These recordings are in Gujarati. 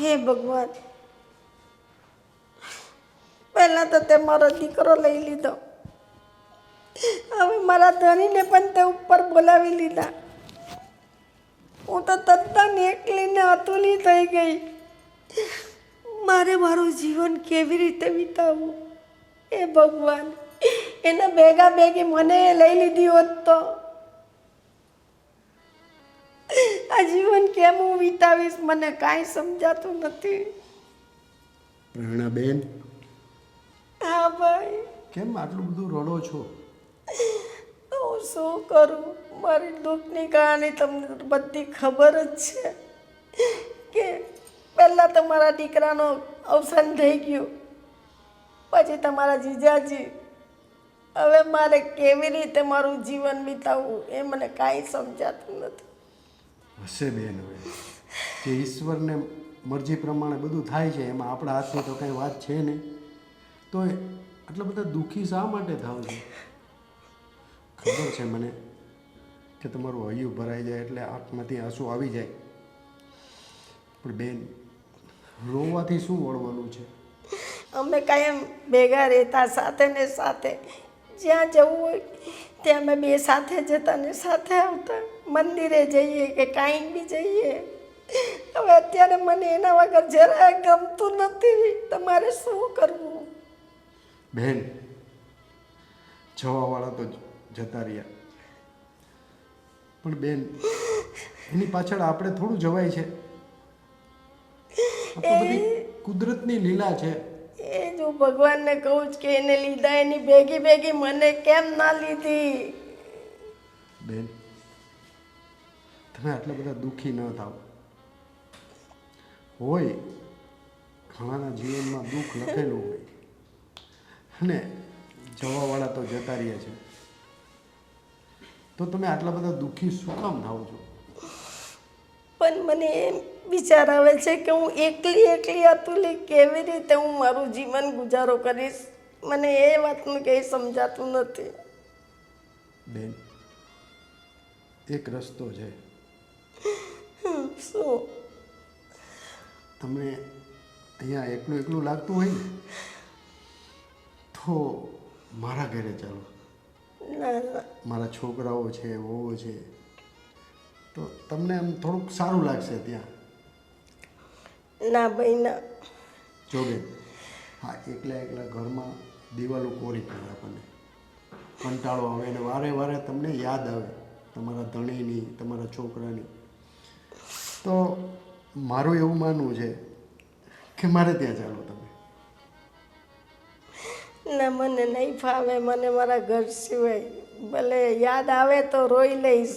હે ભગવાન, પહેલા તો તે મારો દીકરો લઈ લીધો, હવે મારા ધણીને પણ તે ઉપર બોલાવી લીધા. હું તો તદ્દન એકલીને અતુલી થઈ ગઈ. મારે મારું જીવન કેવી રીતે વિતાવવું? એ ભગવાન, એને ભેગા ભેગી મને લઈ લીધી હોત તો આ જીવન કેમ હું વિતાવીશ? મને કાંઈ સમજાતું નથી. પ્રેરણાબેન, હા ભાઈ. કેમ આટલું બધું રડો છો? તો હું શું કરું? મારી દુઃખની કહાની તમને બધી ખબર જ છે કે પહેલાં તો મારા દીકરાનું અવસાન થઈ ગયું, પછી તમારા જીજાજી. હવે મારે કેવી રીતે મારું જીવન વિતાવવું એ મને કાંઈ સમજાતું નથી. હશે બેન, હવે જે ઈશ્વરને મરજી પ્રમાણે બધું થાય છે, એમાં આપણા હાથની તો કંઈ વાત છે નહીં. તો આટલા બધા દુઃખી શા માટે થાવ છો? ખબર છે મને કે તમારું હૈયું ભરાઈ જાય એટલે આંખમાંથી આંસુ આવી જાય, પણ બેન, રોવાથી શું વળવાનું છે? અમે કાયમ ભેગા રહેતા, સાથે ને સાથે. જ્યાં જવું હોય ત્યાં અમે બે સાથે જતા ને સાથે આવતા. મંદિરે જઈએ કે કાંઈ બી જઈએ. હવે અત્યારે મને એના વગર જરાય ગમતું નથી. તમારે શું કરવું? બેન, જવાવાળા તો જતા રહ્યા, પણ બેન, એની પાછળ આપણે થોડું જવાય છે? આ તો બધી કુદરતની લીલા છે. એ જો ભગવાનને કહું જ કે એને લીધા, એની ભેગી ભેગી મને કેમ ના લીધી? બેન, તમે આટલા બધા દુઃખી ન થાવ. હોય ઘણાના જીવનમાં દુઃખ લખેલું હોય, અને જવાવાળા તો જતા રહ્યા છે, તો તમે આટલા બધા દુઃખી શું કામ થાવ છો? પણ મને એમ વિચાર આવે છે કે હું એકલી એકલી અતુલી કેવી રીતે હું મારું જીવન ગુજારો કરીશ? મને એ વાતનું કંઈ સમજાતું નથી. બેન, એક રસ્તો છે. શું? તમને અહીંયા એકલું એકલું લાગતું હોય ને, તો મારા ઘરે ચાલો. ના ના, મારા છોકરાઓ છે, વહુઓ છે, તો તમને આમ થોડુંક સારું લાગશે ત્યાં. ના ભાઈ ના. જો બેન, હા, એકલા એકલા ઘરમાં દિવાલો કોરી પડે, આપણને કંટાળો આવે અને વારે વારે તમને યાદ આવે તમારા ધણીની, તમારા છોકરાની. તો મારું એવું માનવું છે કે મારે ત્યાં ચાલો તમે. ના, મને નહીં ફાવે. મને મારા ઘર સિવાય ભલે યાદ આવે તો રોઈ લઈશ,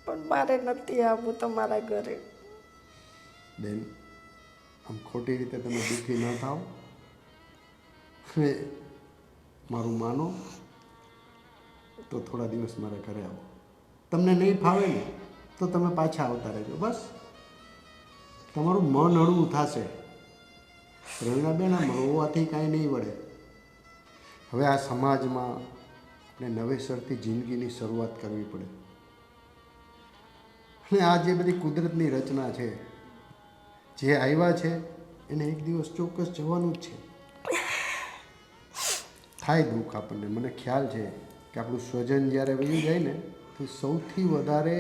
પણ મારે નથી આવવું તમારા ઘરે. બેન, આમ ખોટી રીતે તમે દુઃખી ન થાવ. હવે મારું માનો તો થોડા દિવસ મારા ઘરે આવો. તમને નહીં ફાવે ને તો તમે પાછા આવતા રહેજો. બસ તમારું મન હળવું થશે. રવિનાબેન, આમ રોવાથી કાંઈ નહીં વળે. હવે આ સમાજમાં આપણે નવેસરથી જિંદગીની શરૂઆત કરવી પડે. અને આ જે બધી કુદરતની રચના છે, જે આવ્યા છે એને એક દિવસ ચોક્કસ જવાનું જ છે. થાય દુઃખ આપણને, મને ખ્યાલ છે કે આપણું સ્વજન જ્યારે વહી જાય ને, તો સૌથી વધારે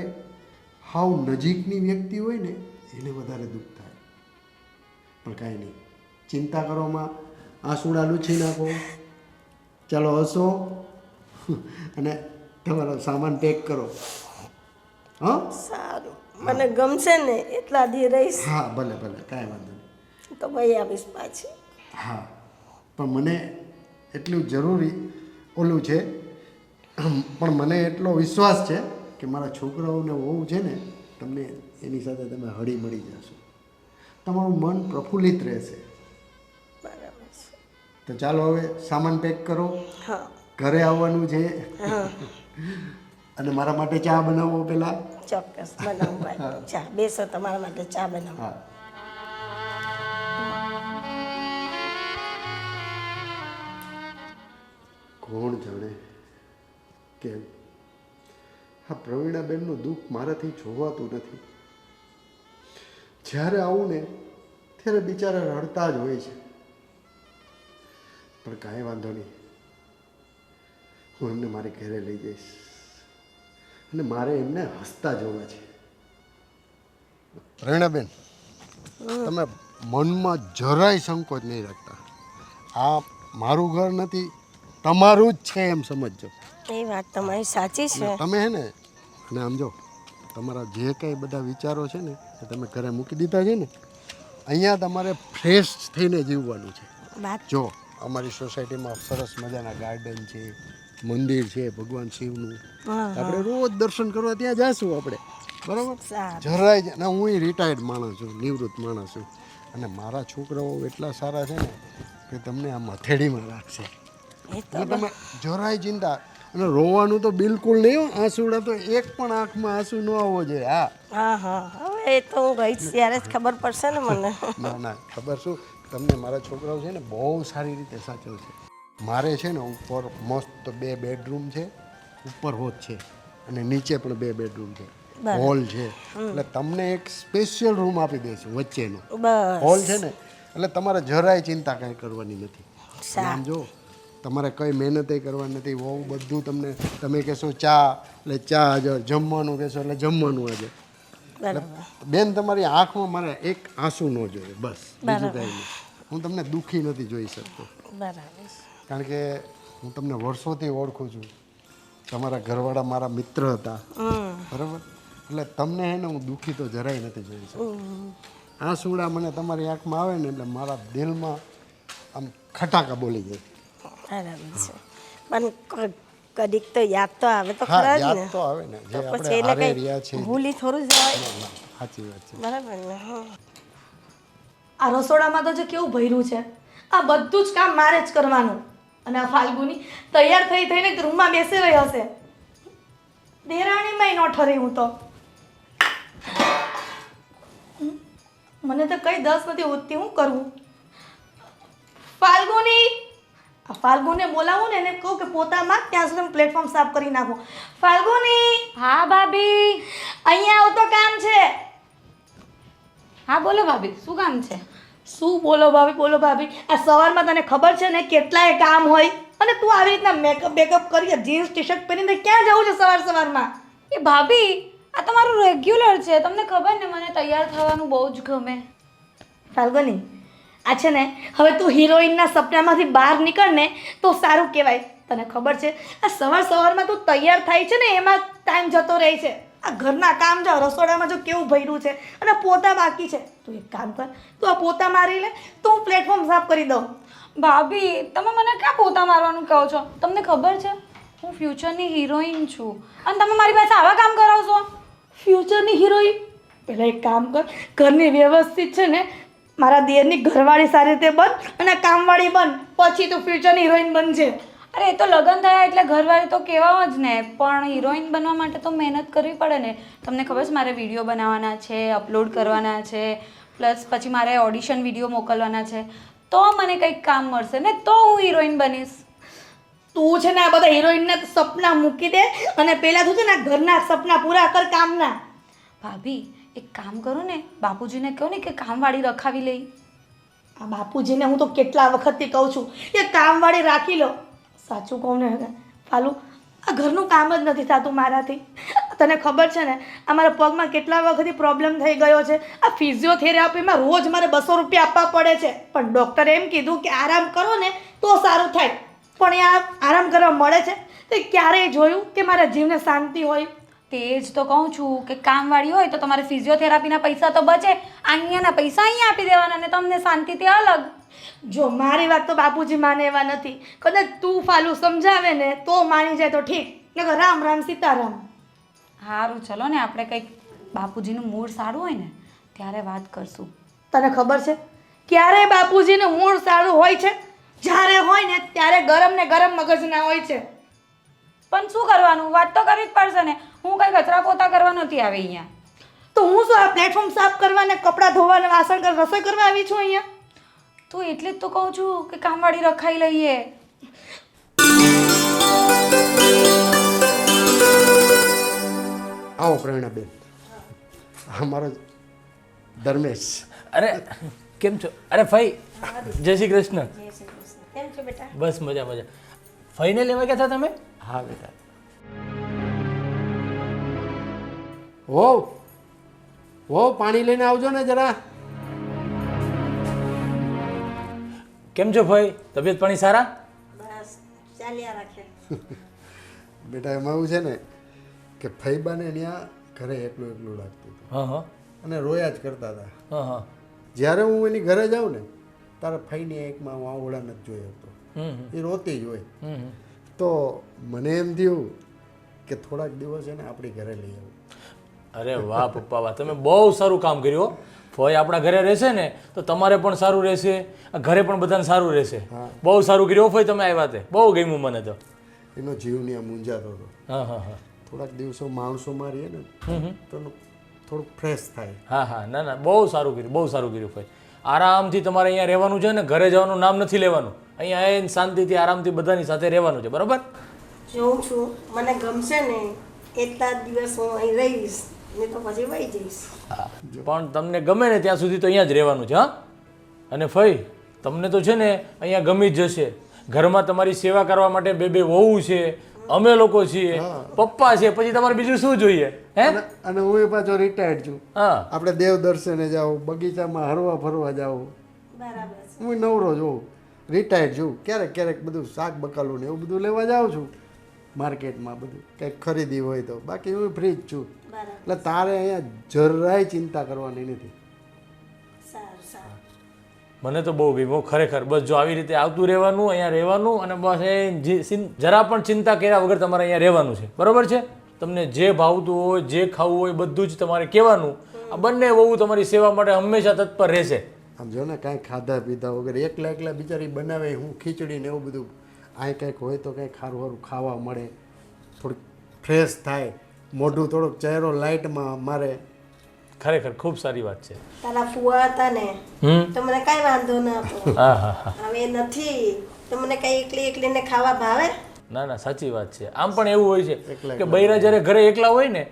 હાવ નજીકની વ્યક્તિ હોય ને એને વધારે દુઃખ થાય. પણ કાંઈ નહીં, ચિંતા કરવામાં આંસુડા લૂછી નાખો. ચાલો હસો અને તમારો સામાન પેક કરો. હા, સારું, મને ગમશે ને એટલા દી રહીશ. હા, ભલે ભલે, કાંઈ વાંધો નહીં. તો ભાઈ આવીશ પાછી. હા, પણ મને એટલું જરૂરી ઓલું છે, પણ મને એટલો વિશ્વાસ છે કે મારા છોકરાઓને વહુ છે ને, તમને એની સાથે તમે હળી મળી જશો. તમારું મન પ્રફુલ્લિત રહેશે. બરાબર છે. તો ચાલો હવે સામાન પેક કરો. હા, ઘરે આવવાનું છે. હા, અને મારા માટે ચા બનાવો પેલા. ચોક્કસ બનાવું ભાઈ. ચા બેસો, તમારા માટે ચા બનાવું. હા. કોણ જાણે કેમ આ પ્રવીણાબેનનું દુઃખ મારાથી જોવાતું નથી. જ્યારે આવું ને ત્યારે બિચારા રડતા જ હોય છે. પણ કાંઈ વાંધો નહીં, હું એમને મારી ઘરે લઈ જઈશ અને મારે એમને હસતા જોવા છે. પ્રેરણાબેન, તમે મનમાં જરાય સંકોચ નહીં રાખતા. આ મારું ઘર નથી, તમારું જ છે એમ સમજજો. એ વાત તમારી સાચી છે. તમે હે ને, અને આમ જો તમારા જે કંઈ બધા વિચારો છે ને એ તમે ઘરે મૂકી દીધા છે ને, અહીંયા તમારે ફ્રેશ થઈને જીવવાનું છે. જો અમારી સોસાયટીમાં સરસ મજાના ગાર્ડન છે, મંદિર છે ભગવાન શિવનું. આપણે રોજ દર્શન કરવા ત્યાં જાશું આપણે, બરાબર? જરાય ના, હું રિટાયર્ડ માણસ છું, નિવૃત્ત માણસ છું, અને મારા છોકરાઓ એટલા સારા છે ને કે તમને આમ હથેળીમાં રાખશે. એટલે તમે જરાય ચિંતા, અને રોવાનું તો બિલકુલ નહીં. આંસુડા તો એક પણ આંખમાં આંસુ ન આવવો જોઈએ. હા હવે એ તો હું ગઈ ત્યારે જ ખબર પડશે ને મને. ના ખબર શું, તમને મારા છોકરાઓ છે ને બહુ સારી રીતે સાચવશે. મારે છે ને ઉપર મસ્ત 2 બેડરૂમ છે, ઉપર હોત છે, અને નીચે પણ 2 બેડરૂમ છે, હોલ છે. એટલે તમને એક સ્પેશિયલ રૂમ આપી દઈશું વચ્ચેનો હોલ છે ને, એટલે તમારે જરાય ચિંતા કાંઈ કરવાની નથી. આમ જો તમારે કંઈ મહેનત કરવાની નથી. બહુ બધું તમને, તમે કહેશો ચા એટલે ચા હાજર, જમવાનું કહેશો એટલે જમવાનું હાજર. બેન, તમારી આંખમાં મારે એક આંસુ ન જોઈએ, બસ, બીજું કાંઈ નહીં. હું તમને દુઃખી નથી જોઈ શકતો, કારણ કે હું તમને વર્ષોથી ઓળખું છું. તમારા ઘરવાળા મારા મિત્ર હતા, બરાબર? એટલે તમને હે ને હું દુઃખી તો જરાય નથી જોઈ શકતો. આંસુડા મને તમારી આંખમાં આવે ને એટલે મારા દિલમાં આમ ખટાકા બોલી જાય. બરાબર છે, પણ કદીક તો યાદ તો આવે તો ખરા જ ને. યાદ તો આવે ને, જે આપણે હારે રહ્યા છે. ભૂલી થોડું જવાય. સાચી વાત છે, બરાબર ને. આ રસોડામાં તો જે કેવું ભર્યું છે, આ બધું જ કામ મારે જ કરવાનું. અને આ ફાલ્ગુની તૈયાર થઈને રૂમમાં બેસી રહી હશે. દેરાણીમાંય ન ઠરી હું તો. મને તો કઈ દસ નથી ઉઠતી, હું કરવું? ફાલ્ગુની, આ ફાલ્ગુને બોલાવું ને, એને કહું કે પોતામાં ત્યાં સુધી હું પ્લેટફોર્મ સાફ કરી નાખું. ફાલ્ગુની! હા ભાભી, અહીંયા આવ તો કામ છે. હા બોલો ભાભી, શું કામ છે? શું બોલો ભાભી, આ સવારમાં તને ખબર છે ને કેટલાય કામ હોય, અને તું આવી રીતના મેકઅપ બેકઅપ કરી જીન્સ ટી શર્ટ પહેરીને ક્યાં જવું છે સવારમાં? એ ભાભી, આ તમારું રેગ્યુલર છે, તમને ખબર ને મને તૈયાર થવાનું બહુ જ ગમે. ફાલ્ગુની, આ છે ને હવે તું હિરોઈનના સપનામાંથી બહાર નીકળ ને તો સારું કહેવાય. તને ખબર છે આ સવારમાં તું તૈયાર થાય છે ને એમાં ટાઈમ જતો રહે છે. આ ઘરના કામ જો, રસોડામાં જો કેવું ભર્યું છે, અને પોતા બાકી છે. તું એક કામ કર, તું આ પોતા મારી લે, તો હું પ્લેટફોર્મ સાફ કરી દઉં. ભાભી, તમે મને ક્યાં પોતા મારવાનું કહો છો? તમને ખબર છે હું ફ્યુચરની હિરોઈન છું, અને તમે મારી પાસે આવા કામ કરાવશો? ફ્યુચરની હિરોઈન? પહેલાં એક કામ કર, ઘરની વ્યવસ્થિત છે ને મારા દેરની ઘરવાળી સારી રીતે બન, અને કામવાળી બન, પછી તું ફ્યુચરની હિરોઈન બનજે. અરે એ તો લગ્ન થયા એટલે ઘરવાળી તો કહેવા જ ને, પણ હિરોઈન બનવા માટે તો મહેનત કરવી પડે ને. તમને ખબર છે મારે વિડીયો બનાવવાના છે, અપલોડ કરવાના છે, પ્લસ પછી મારે ઓડિશન વિડીયો મોકલવાના છે, તો મને કંઈક કામ મળશે ને, તો હું હિરોઈન બનીશ. તું છે ને આ બધા હિરોઈનના સપના મૂકી દે, અને પહેલાં તું છે ને ઘરના સપના પૂરા કર, કામના. ભાભી એક કામ કરો ને, બાપુજીને કહો ને કે કામવાળી રખાવી લઈ. આ બાપુજીને હું તો કેટલા વખતથી કહું છું એ કામવાળી રાખી લો. સાચું કહું ને ફાલુ, આ ઘરનું કામ જ નથી થતું મારાથી. તને ખબર છે ને અમારા પગમાં કેટલા વખતથી પ્રોબ્લેમ થઈ ગયો છે. આ ફિઝિયોથેરાપીમાં રોજ મારે 200 રૂપિયા આપવા પડે છે, પણ ડૉક્ટરે એમ કીધું કે આરામ કરો ને તો સારું થાય. પણ એ આરામ કરવા મળે છે તે ક્યારેય જોયું કે મારા જીવને શાંતિ હોય? તે જ તો કહું છું કે કામવાળી હોય તો તમારે ફિઝિયોથેરાપીના પૈસા તો બચે, અહીંયાના પૈસા અહીંયા આપી દેવાના અને તમને શાંતિથી અલગ. જો મારી વાત તો બાપુજી માને એવા નથી. કદાચ તું ફાલુ સમજાવે ને તો માની જાય તો ઠીક, નકર રામ રામ સીતારામ. સારું ચલો ને, આપણે કંઈક બાપુજીનું મૂડ સારું હોય ને ત્યારે વાત કરશું. તને ખબર છે ક્યારે બાપુજીનું મૂડ સારું હોય છે? જ્યારે હોય ને ત્યારે ગરમ ને ગરમ મગજના હોય છે. પણ શું કરવાનું, વાત તો કરવી જ પડશે ને. હું કંઈ કચરા પોતા કરવા નથી આવી અહીંયા. તો હું શું આ પ્લેટફોર્મ સાફ કરવા ને કપડાં ધોવા ને વાસણ કરવા રસોઈ કરવા આવી છું અહીંયા? તો એટલે જ તો કહું છું કે કામવાળી રખાઈ લઈએ. આવો પ્રેરણાબેન, અમારો ધર્મેશ. અરે કેમ છો? અરે ફઈ, જય શ્રી કૃષ્ણ. કેમ છો બેટા? બસ મજા મજા. ફઈને લેવા ગયા હતા તમે? હા બેટા. વહુ પાણી લઈને આવજો ને જરા. કેમ છો ફઈ? તબિયત પાણી સારા? બસ ચાલ્યા રાખે. બેટા એમાં એવું છે ને કે ફઈબાને ત્યાં ઘરે એકલું એકલું લાગતું હતું હા હા અને રોયા જ કરતા હતા. હા હા. જ્યારે હું એની ઘરે જાઉં ને તારે ફઈને એકમાં હું આવડા નથી જોઈ શકતો. એ રોતી જ હોય. તો મને એમ થયું કે થોડાક દિવસ એને આપણી ઘરે લઈ આવું. અરે વાહ પપ્પા વાહ, તમે બહુ સારું કામ કર્યું હો. ફોય આપણા ઘરે રહેશે ને તો તમારે પણ સારું રહેશે, આ ઘરે પણ બધાને સારું રહેશે. બહુ સારું કર્યું હો ફોય, તમે આવ્યા તે બહુ ગમ્યું મને તો. એનો જીવ ત્યાં મૂંઝાતો હતો. હા હા હા થોડાક દિવસો માણસોમાં રહીએ ને તો થોડુંક ફ્રેશ થાય. હા હા ના ના બહુ સારું કર્યું, બહુ સારું કર્યું ફોય. આરામથી તમારે અહીંયા રહેવાનું છે ને, ઘરે જવાનું નામ નથી લેવાનું. અહીંયા આવીને શાંતિથી આરામથી બધાની સાથે રહેવાનું છે, બરાબર? જોઉં છું મને ગમશે ને એટલા જ દિવસ હું અહીં રહીશ ને તો પછી વહી જઈશ. હા પણ તમને ગમે ને ત્યાં સુધી તો અહીંયા જ રહેવાનું છે. હા અને ફઈ તમને તો છે ને અહીંયા ગમી જ જશે. ઘરમાં તમારી સેવા કરવા માટે બે બે વહુ છે, અમે લોકો છીએ, પપ્પા છે, પછી તમારે બીજું શું જોઈએ? હે અને હું એ પાછો રિટાયર્ડ છું. હા આપણે દેવ દર્શને જાઓ, બગીચામાં હરવા ફરવા જાઓ. બરાબર છે. હું નવરો છું, રિટાયર્ડ છું. ક્યારેક ક્યારેક બધું શાક બકાલું ને એવું બધું લેવા જાઉં છું માર્કેટમાં, બધું કંઈક ખરીદી હોય તો. બાકી હું ફ્રી જ છું. બરાબર. એટલે તારે અહીંયા જરાય ચિંતા કરવાની નથી. સારું સારું. મને તો બહુ ગમ્યું ખરેખર. બસ જો આવી રીતે આવતું રહેવાનું, અહીંયા રહેવાનું અને બસ એ જરા પણ ચિંતા કર્યા વગર તમારે અહીંયા રહેવાનું છે, બરાબર છે? તમને જે ભાવતું હોય, જે ખાવું હોય બધું જ તમારે કહેવાનું. આ બંને વહુ તમારી સેવા માટે હંમેશા તત્પર રહેશે. આમ જો ને કાંઈ ખાધા પીધા વગર એકલા એકલા બિચારી બનાવે, હું ખીચડી ને એવું બધું. અહીં કંઈક હોય તો કંઈક સારું સારું ખાવા મળે, થોડુંક ફ્રેશ થાય, મોઢું થોડુંક ચહેરો લાઇટમાં મારે. ખરેખર ખૂબ સારી વાત છે. તારા ફુવા હતા ને તો મને કાંઈ વાંધો ન હતો. હા હા હા હવે નથી તો મને કઈ એકલી એકલીને ખાવા ભાવે? ના ના સાચી વાત છે. આમ પણ એવું હોય છે કે બૈરા જ્યારે ઘરે એકલા હોય ને,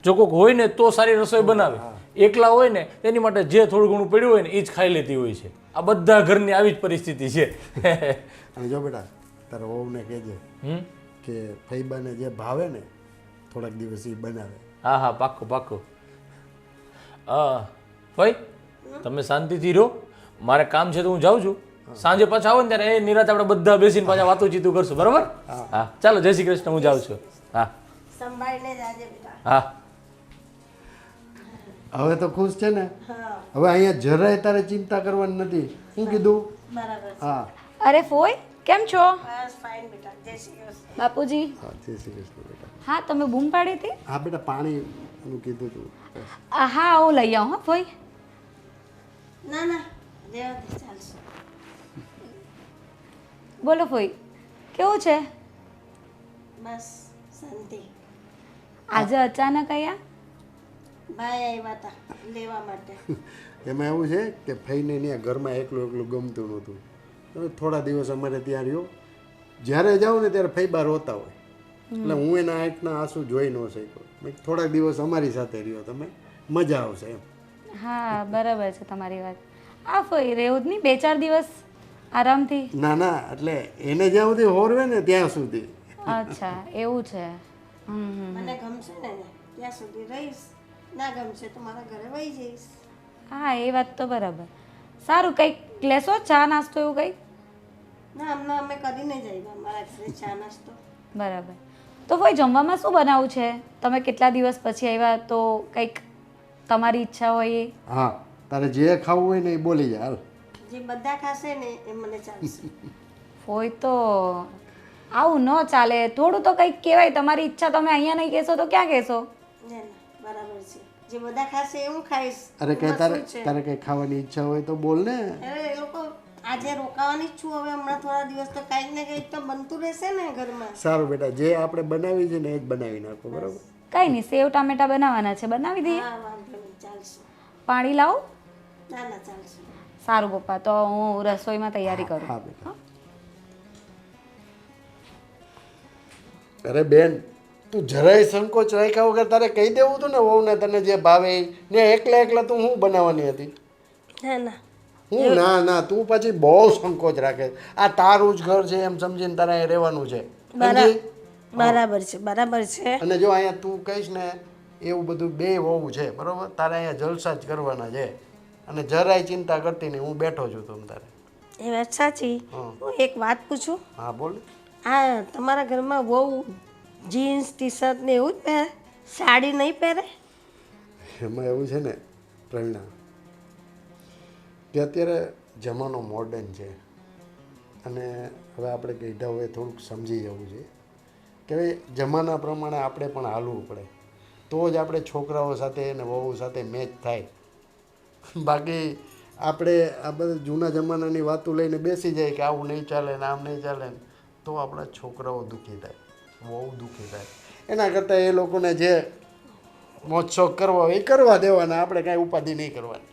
જો કોઈક હોય ને તો સારી રસોઈ બનાવે. એકલા હોય ને તેની માટે જે થોડું ઘણું પડ્યું હોય ને એ જ ખાઈ લેતી હોય છે. આ બધા ઘરની આવી જ પરિસ્થિતિ છે. અને જો બેટા તારા વહુને કહેજે કે ફઈબાને જે ભાવે ને થોડાક દિવસ એ બનાવે. હા હા પાક્કું પાક્કું. ભાઈ તમે શાંતિથી રહો, મારે કામ છે તો હું જાઉં છું. સાંજે પાછા આવો ને ત્યારે એ નિરાત આપણે બધા બેસીને પાછા વાતું ચીતું કરશું, બરાબર? હા ચાલો જય શ્રી કૃષ્ણ, હું જાઉં છું. હા સંભાળીને જાજે બેટા. હા હવે તો ખુશ છે ને? હા હવે અહીંયા જરાય તારે ચિંતા કરવાની નથી. શું કીધું? બરાબર છે. હા અરે ફોય કેમ છો? બસ ફાઇન બેટા. જય શ્રી કૃષ્ણ. બાપુજી. હા જય શ્રી કૃષ્ણ બેટા. હા તમે બૂમ પાડી હતી? હા બેટા પાણીનું કીધું હતું. હા હું લઈ આવું. હા ફોય. ના ના રહેવા દે, ચાલશે. બોલો ફોય કેવું છે? બસ શાંતિ. આજે અચાનક અહીંયા? ભાઈ આવ્યા હતા લેવા માટે. એમાં એવું છે કે ફઈને ત્યાં ઘરમાં એકલું એકલું ગમતું નહોતું. તમે થોડા દિવસ અમારે ત્યાં રહ્યો. જ્યારે જાઉં ને ત્યારે ફઈબા રોતા હોય એટલે હું એના આંખના આંસુ જોઈ ન શક્યો. મેં કીધું થોડાક દિવસ અમારી સાથે રહ્યો, તમે મજા આવશે એમ. હા બરાબર છે તમારી વાત. આ ફોય રહેવું જ નહીં 2-4 દિવસ આરામથી? ના ના એટલે એને જ્યાં સુધી હોરવે ને ત્યાં સુધી. અચ્છા એવું છે. મને ગમશે ને ત્યાં સુધી રહીશ, ના ગમશે તો મારા ઘરે વહી જઈશ. હા એ વાત તો બરાબર. સારું કંઈક લેશો ચા નાસ્તો એવું કંઈક? ના હમણાં અમે કરીને જ આવ્યા મારા ઘરે ચા નાસ્તો. બરાબર. તો ભાઈ જમવામાં શું બનાવવું છે? તમે કેટલા દિવસ પછી આવ્યા તો કંઈક તમારી ઈચ્છા હોય એ? હા તારે જે ખાવું હોય ને એ બોલી જા હાલ. જે બધા ખાશે ને એ મને ચાલશે. હોય તો આવું ન ચાલે, થોડું તો કંઈક કહેવાય. તમારી ઈચ્છા તમે અહીંયા નહીં કહેશો તો ક્યાં કહેશો? ના ના બરાબર છે. જે બધા ખાશે એ હું ખાઈશ. અરે કઈ એમાં તારે શું છે? તારે કઈ ખાવાની ઈચ્છા હોય તો બોલ ને. અરે એ લોકો આજે રોકાવાની જ છું. હવે હમણાં થોડા દિવસ તો કંઈક ને કંઈક તો બનતું રહેશે ને ઘરમાં. સારું બેટા જે આપણે બનાવી છે ને એ જ બનાવી નાખો, બરાબર? કંઈ નહીં, સેવ ટામેટા બનાવવાના છે, બનાવી દઈએ. હા વાંધો નહીં, ચાલશે. પાણી લાવો. ના ના ચાલશે. સારું પપ્પા, તો હું રસોઈમાં તૈયારી કરું. હા બેટા. અરે બેન તું જરાય સંકોચ રાખ્યા વગર તારે કહી દેવું હતું ને વહુને તને જે ભાવે એ. ને એકલા એકલા તું શું બનાવવાની હતી? ના ના હું ના તું પછી બહુ સંકોચ રાખે. આ તારું જ ઘર છે એમ સમજીને તારે અહીંયા રહેવાનું છે. સમજી? બરાબર છે બરાબર છે. અને જો અહીંયા તું કહીશ ને એવું બધું બે હોવું છે બરોબર. તારે અહીંયા જલસા જ કરવાના છે અને જરાય ચિંતા કરતી નહીં. હું બેઠો છું તમ તારે. એ વાત સાચી. હા. હું એક વાત પૂછું. હા બોલ. આ તમારા ઘરમાં બહુ જીન્સ ટી શર્ટ ને એવું જ પહેરે, સાડી નહીં પહેરે? એમાં એવું છે ને પ્રવીણા કે અત્યારે જમાનો મોડર્ન છે અને હવે આપણે કહીધા હોય થોડુંક સમજી જવું છે કે ભાઈ જમાના પ્રમાણે આપણે પણ હાલવું પડે તો જ આપણે છોકરાઓ સાથે અને વહુ સાથે મેચ થાય. બાકી આપણે આ બધા જૂના જમાનાની વાતો લઈને બેસી જાય કે આવું નહીં ચાલે ને આમ નહીં ચાલે ને તો આપણા છોકરાઓ દુઃખી થાય, બહુ દુઃખી થાય. એના કરતાં એ લોકોને જે મોજ શોખ કરવા હોય એ કરવા દેવાના, આપણે કાંઈ ઉપાધિ નહીં કરવાની.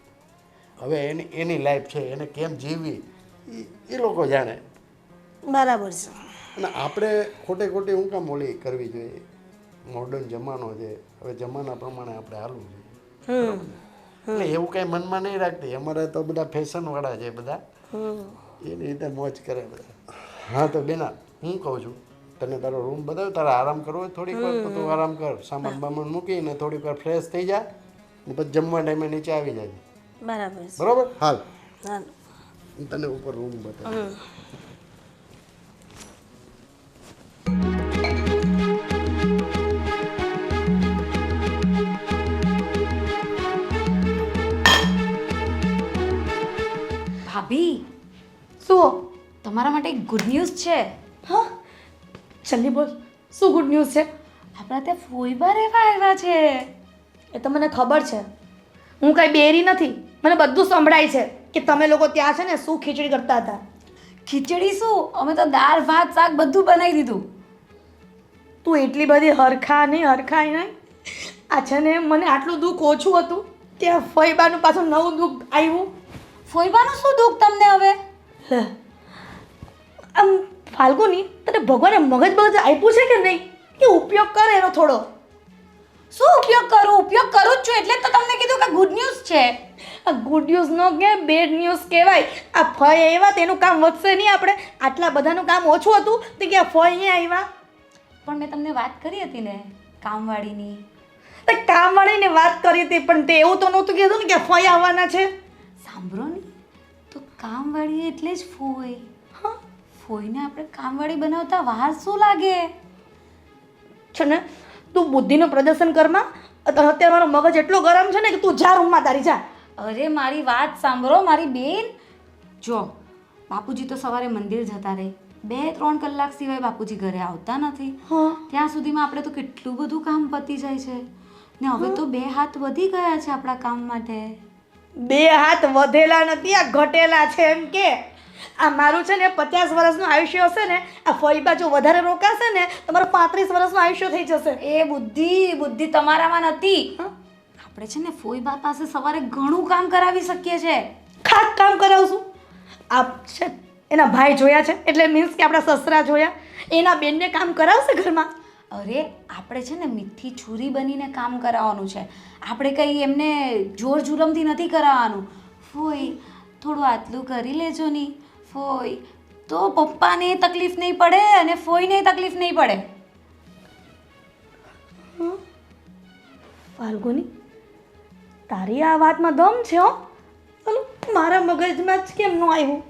હવે એની લાઈફ છે, એને કેમ જીવવી એ લોકો જાણે. બરાબર છે. અને આપણે ખોટે ખોટી હું કામ ઓલી કરવી જોઈએ? મોડર્ન જમાનો છે, હવે જમાના પ્રમાણે આપણે હાલવું જોઈએ. એટલે એવું કાંઈ મનમાં નહીં રાખતી. અમારે તો બધા ફેશનવાળા છે બધા, એની રીતે મોજ કરે બધા. હા તો બેના હું કહું છું તને તારો રૂમ બતાવ્યો, તારે આરામ કરવો હોય થોડીક વાર તો તું આરામ કર, સામાન બામાન મૂકીને થોડીક વાર ફ્રેશ થઈ જા ને પછી જમવા ટાઈમે નીચે આવી જાય. બરાબર છે. બરોબર? હાલ હા. હું તને ઉપર રૂમ બતાવું. ભાભી, શું? તમારા માટે એક ગુડ ન્યૂઝ છે. હા, જલ્દી બોલ, શું ગુડ ન્યૂઝ છે? આપણા ત્યાં ફોઈબા રહેવા આવ્યા છે. એ તો મને ખબર છે, હું કાંઈ બેરી નથી. મને બધું સંભળાય છે કે તમે લોકો ત્યાં છે ને શું ખીચડી કરતા હતા. ખીચડી શું, અમે તો દાળ ભાત શાક બધું બનાવી દીધું. તું એટલી બધી હરખાય નહીં. આ છે ને મને આટલું દુઃખ ઓછું હતું, ત્યાં ફઈબાનું પાછું નવું દુઃખ આવ્યું. ફોઈબાનું શું દુઃખ તમને હવે? લે, આમ ફાલ્ગુની તને ભગવાને મગજ આપ્યું છે કે નહીં? કે ઉપયોગ કરે એનો થોડો. શું ઉપયોગ કરું? ઉપયોગ કરું જ છું એટલે જ તો તમને કીધું કે ગુડ ન્યૂઝ છે. આ ગુડ ન્યૂઝ નો કે બેડ ન્યૂઝ કહેવાય. આ ફઈ આવ્યા તેનું કામ વધશે નહીં. આપણે આટલા બધાનું કામ ઓછું હતું તો કે ફઈ અહીંયા આવ્યા. પણ મેં તમને વાત કરી હતી ને કામવાળીની. તો કામવાળીને વાત કરી હતી પણ તે એવું તો નહોતું કીધું ને કે ફઈ આવવાના છે. સાંભળો ને, તો કામવાળી એટલે જ ફોઈ. હા, ફોઈને આપણે કામવાળી બનાવતા વાર શું લાગે? છે ને તું બુદ્ધિનું પ્રદર્શન કરમાં. અત્યારે મારો મગજ એટલો ગરમ છે ને કે તું જા રૂમમાં તારી જા. અરે મારી વાત સાંભળો મારી બેન. જો બાપુજી તો સવારે મંદિર જતા રહે, 2-3 કલાક સિવાય બાપુજી ઘરે આવતા નથી. હા, ત્યાં સુધીમાં આપણે તો કેટલું બધું કામ પતી જાય છે ને હવે તો 2 હાથ વધી ગયા છે આપણા કામ માટે. 2 હાથ વધેલા નથી, આ ઘટેલા છે. એમ કે આ મારું છે ને 50 વર્ષનું આયુષ્ય હશે ને, આ ફઈબા જો વધારે રોકાશે ને તમારું 35 વર્ષનું આયુષ્ય થઈ જશે. એ બુદ્ધિ તમારામાં નથી. આપણે છે ને ફોઈબા પાસે સવારે ઘણું કામ કરાવી શકીએ છે. ખાસ કામ કરાવશું. આપ છે એના ભાઈ જોયા છે એટલે મીન્સ કે આપણા સસરા જોયા, એના બેનને કામ કરાવશે ઘરમાં. અરે આપણે છે ને મીઠી છુરી બનીને કામ કરાવવાનું છે. આપણે કંઈ એમને જોર જુલમથી નથી કરાવવાનું. ફોઈ થોડું આટલું કરી લેજો ની ફોઈ, તો પપ્પાને તકલીફ નહીં પડે અને ફોઈને તકલીફ નહીં પડે. ફાલ્ગુની, તારી આ વાતમાં દમ છે હો. ચાલો મારા મગજમાં જ કેમ ન આવ્યું?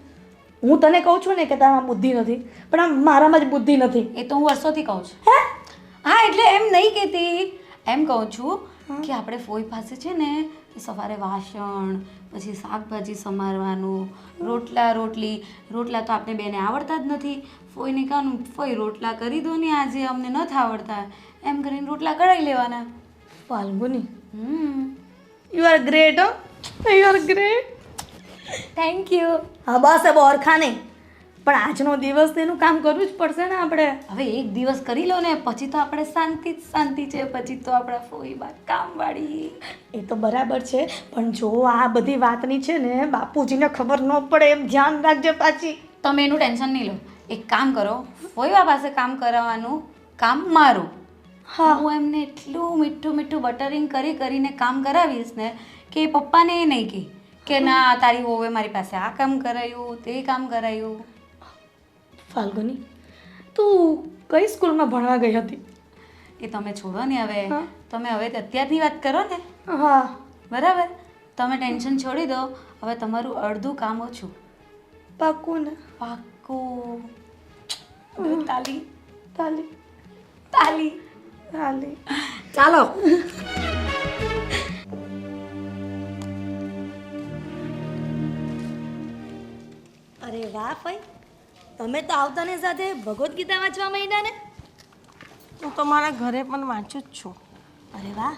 હું તને કહું છું ને કે તારામાં બુદ્ધિ નથી, પણ આમ મારામાં જ બુદ્ધિ નથી. એ તો હું વર્ષોથી કહું છું. હે? હા એટલે એમ નહીં કહેતી, એમ કહું છું કે આપણે ફોઈ પાસે છે ને સવારે વાસણ, પછી શાકભાજી સમારવાનું, રોટલા તો આપણે બેને આવડતા જ નથી. ફોઈને કહેવાનું ફોઈ રોટલા કરી દો ને આજે અમને નથી આવડતા, એમ કરીને રોટલા કઢાઈ લેવાના. Falguni, you are great. You are great. Thank you. હા બસ હવે ઓરખા નહીં, પણ આજનો દિવસ તેનું કામ કરવું જ પડશે ને આપણે. હવે એક દિવસ કરી લો ને પછી તો આપણે શાંતિ છે. પછી તો આપણા ફોઈ બા કામવાળી. એ તો બરાબર છે, પણ જો આ બધી વાતની છે ને બાપુજીને ખબર ન પડે એમ ધ્યાન રાખજે પાછી. તમે એનું ટેન્શન નહીં લો. એક કામ કરો, ફોઈબા પાસે કામ કરાવવાનું કામ મારું. હા, હું એમને એટલું મીઠું બટરિંગ કરીને કામ કરાવીશ ને કે પપ્પાને એ નહીં કહે કે ના તારી વહુએ મારી પાસે આ કામ કરાયું તે કામ કરાયું? ફાલ્ગુની, તું કઈ સ્કૂલમાં ભણવા ગઈ હતી? એ તમે છોડો ને હવે. હા. તમે હવે અત્યારની વાત કરો ને, હા. બરાબર? તમે ટેન્શન છોડી દો. હવે તમારું અડધું કામ ઓછું. પાક્કું ને? પાક્કું. હવે તાલી તાલી તાલી. તાલી. ચાલો. અરે વાહ ભાઈ, તમે તો આવતાની સાથે ભગવદ્ ગીતા વાંચવા માંડ્યા ને? હું તો મારા ઘરે પણ વાંચું જ છું. અરે વાહ,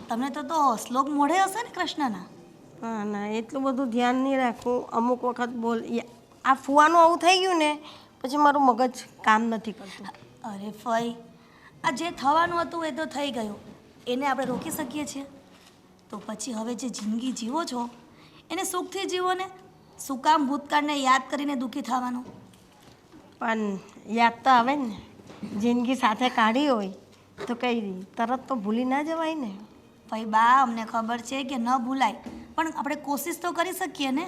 તમને તો શ્લોક મોઢે હશે ને કૃષ્ણના? હા ના, એટલું બધું ધ્યાન નહીં રાખું. અમુક વખત આ ફુવાનું આવું થઈ ગયું ને પછી મારું મગજ કામ નથી કરતું. અરે ફઈ, આ જે થવાનું હતું એ તો થઈ ગયું, એને આપણે રોકી શકીએ છીએ? તો પછી હવે જે જિંદગી જીવો છો એને સુખથી જીવો ને. શું કામ ભૂતકાળને યાદ કરીને દુઃખી થવાનું? પણ યાદ તો આવે ને, જિંદગી સાથે કાઢી હોય તો કઈ તરત તો ભૂલી ના જવાય ને. ભાઈ બા, અમને ખબર છે કે ન ભૂલાય, પણ આપણે કોશિશ તો કરી શકીએ ને.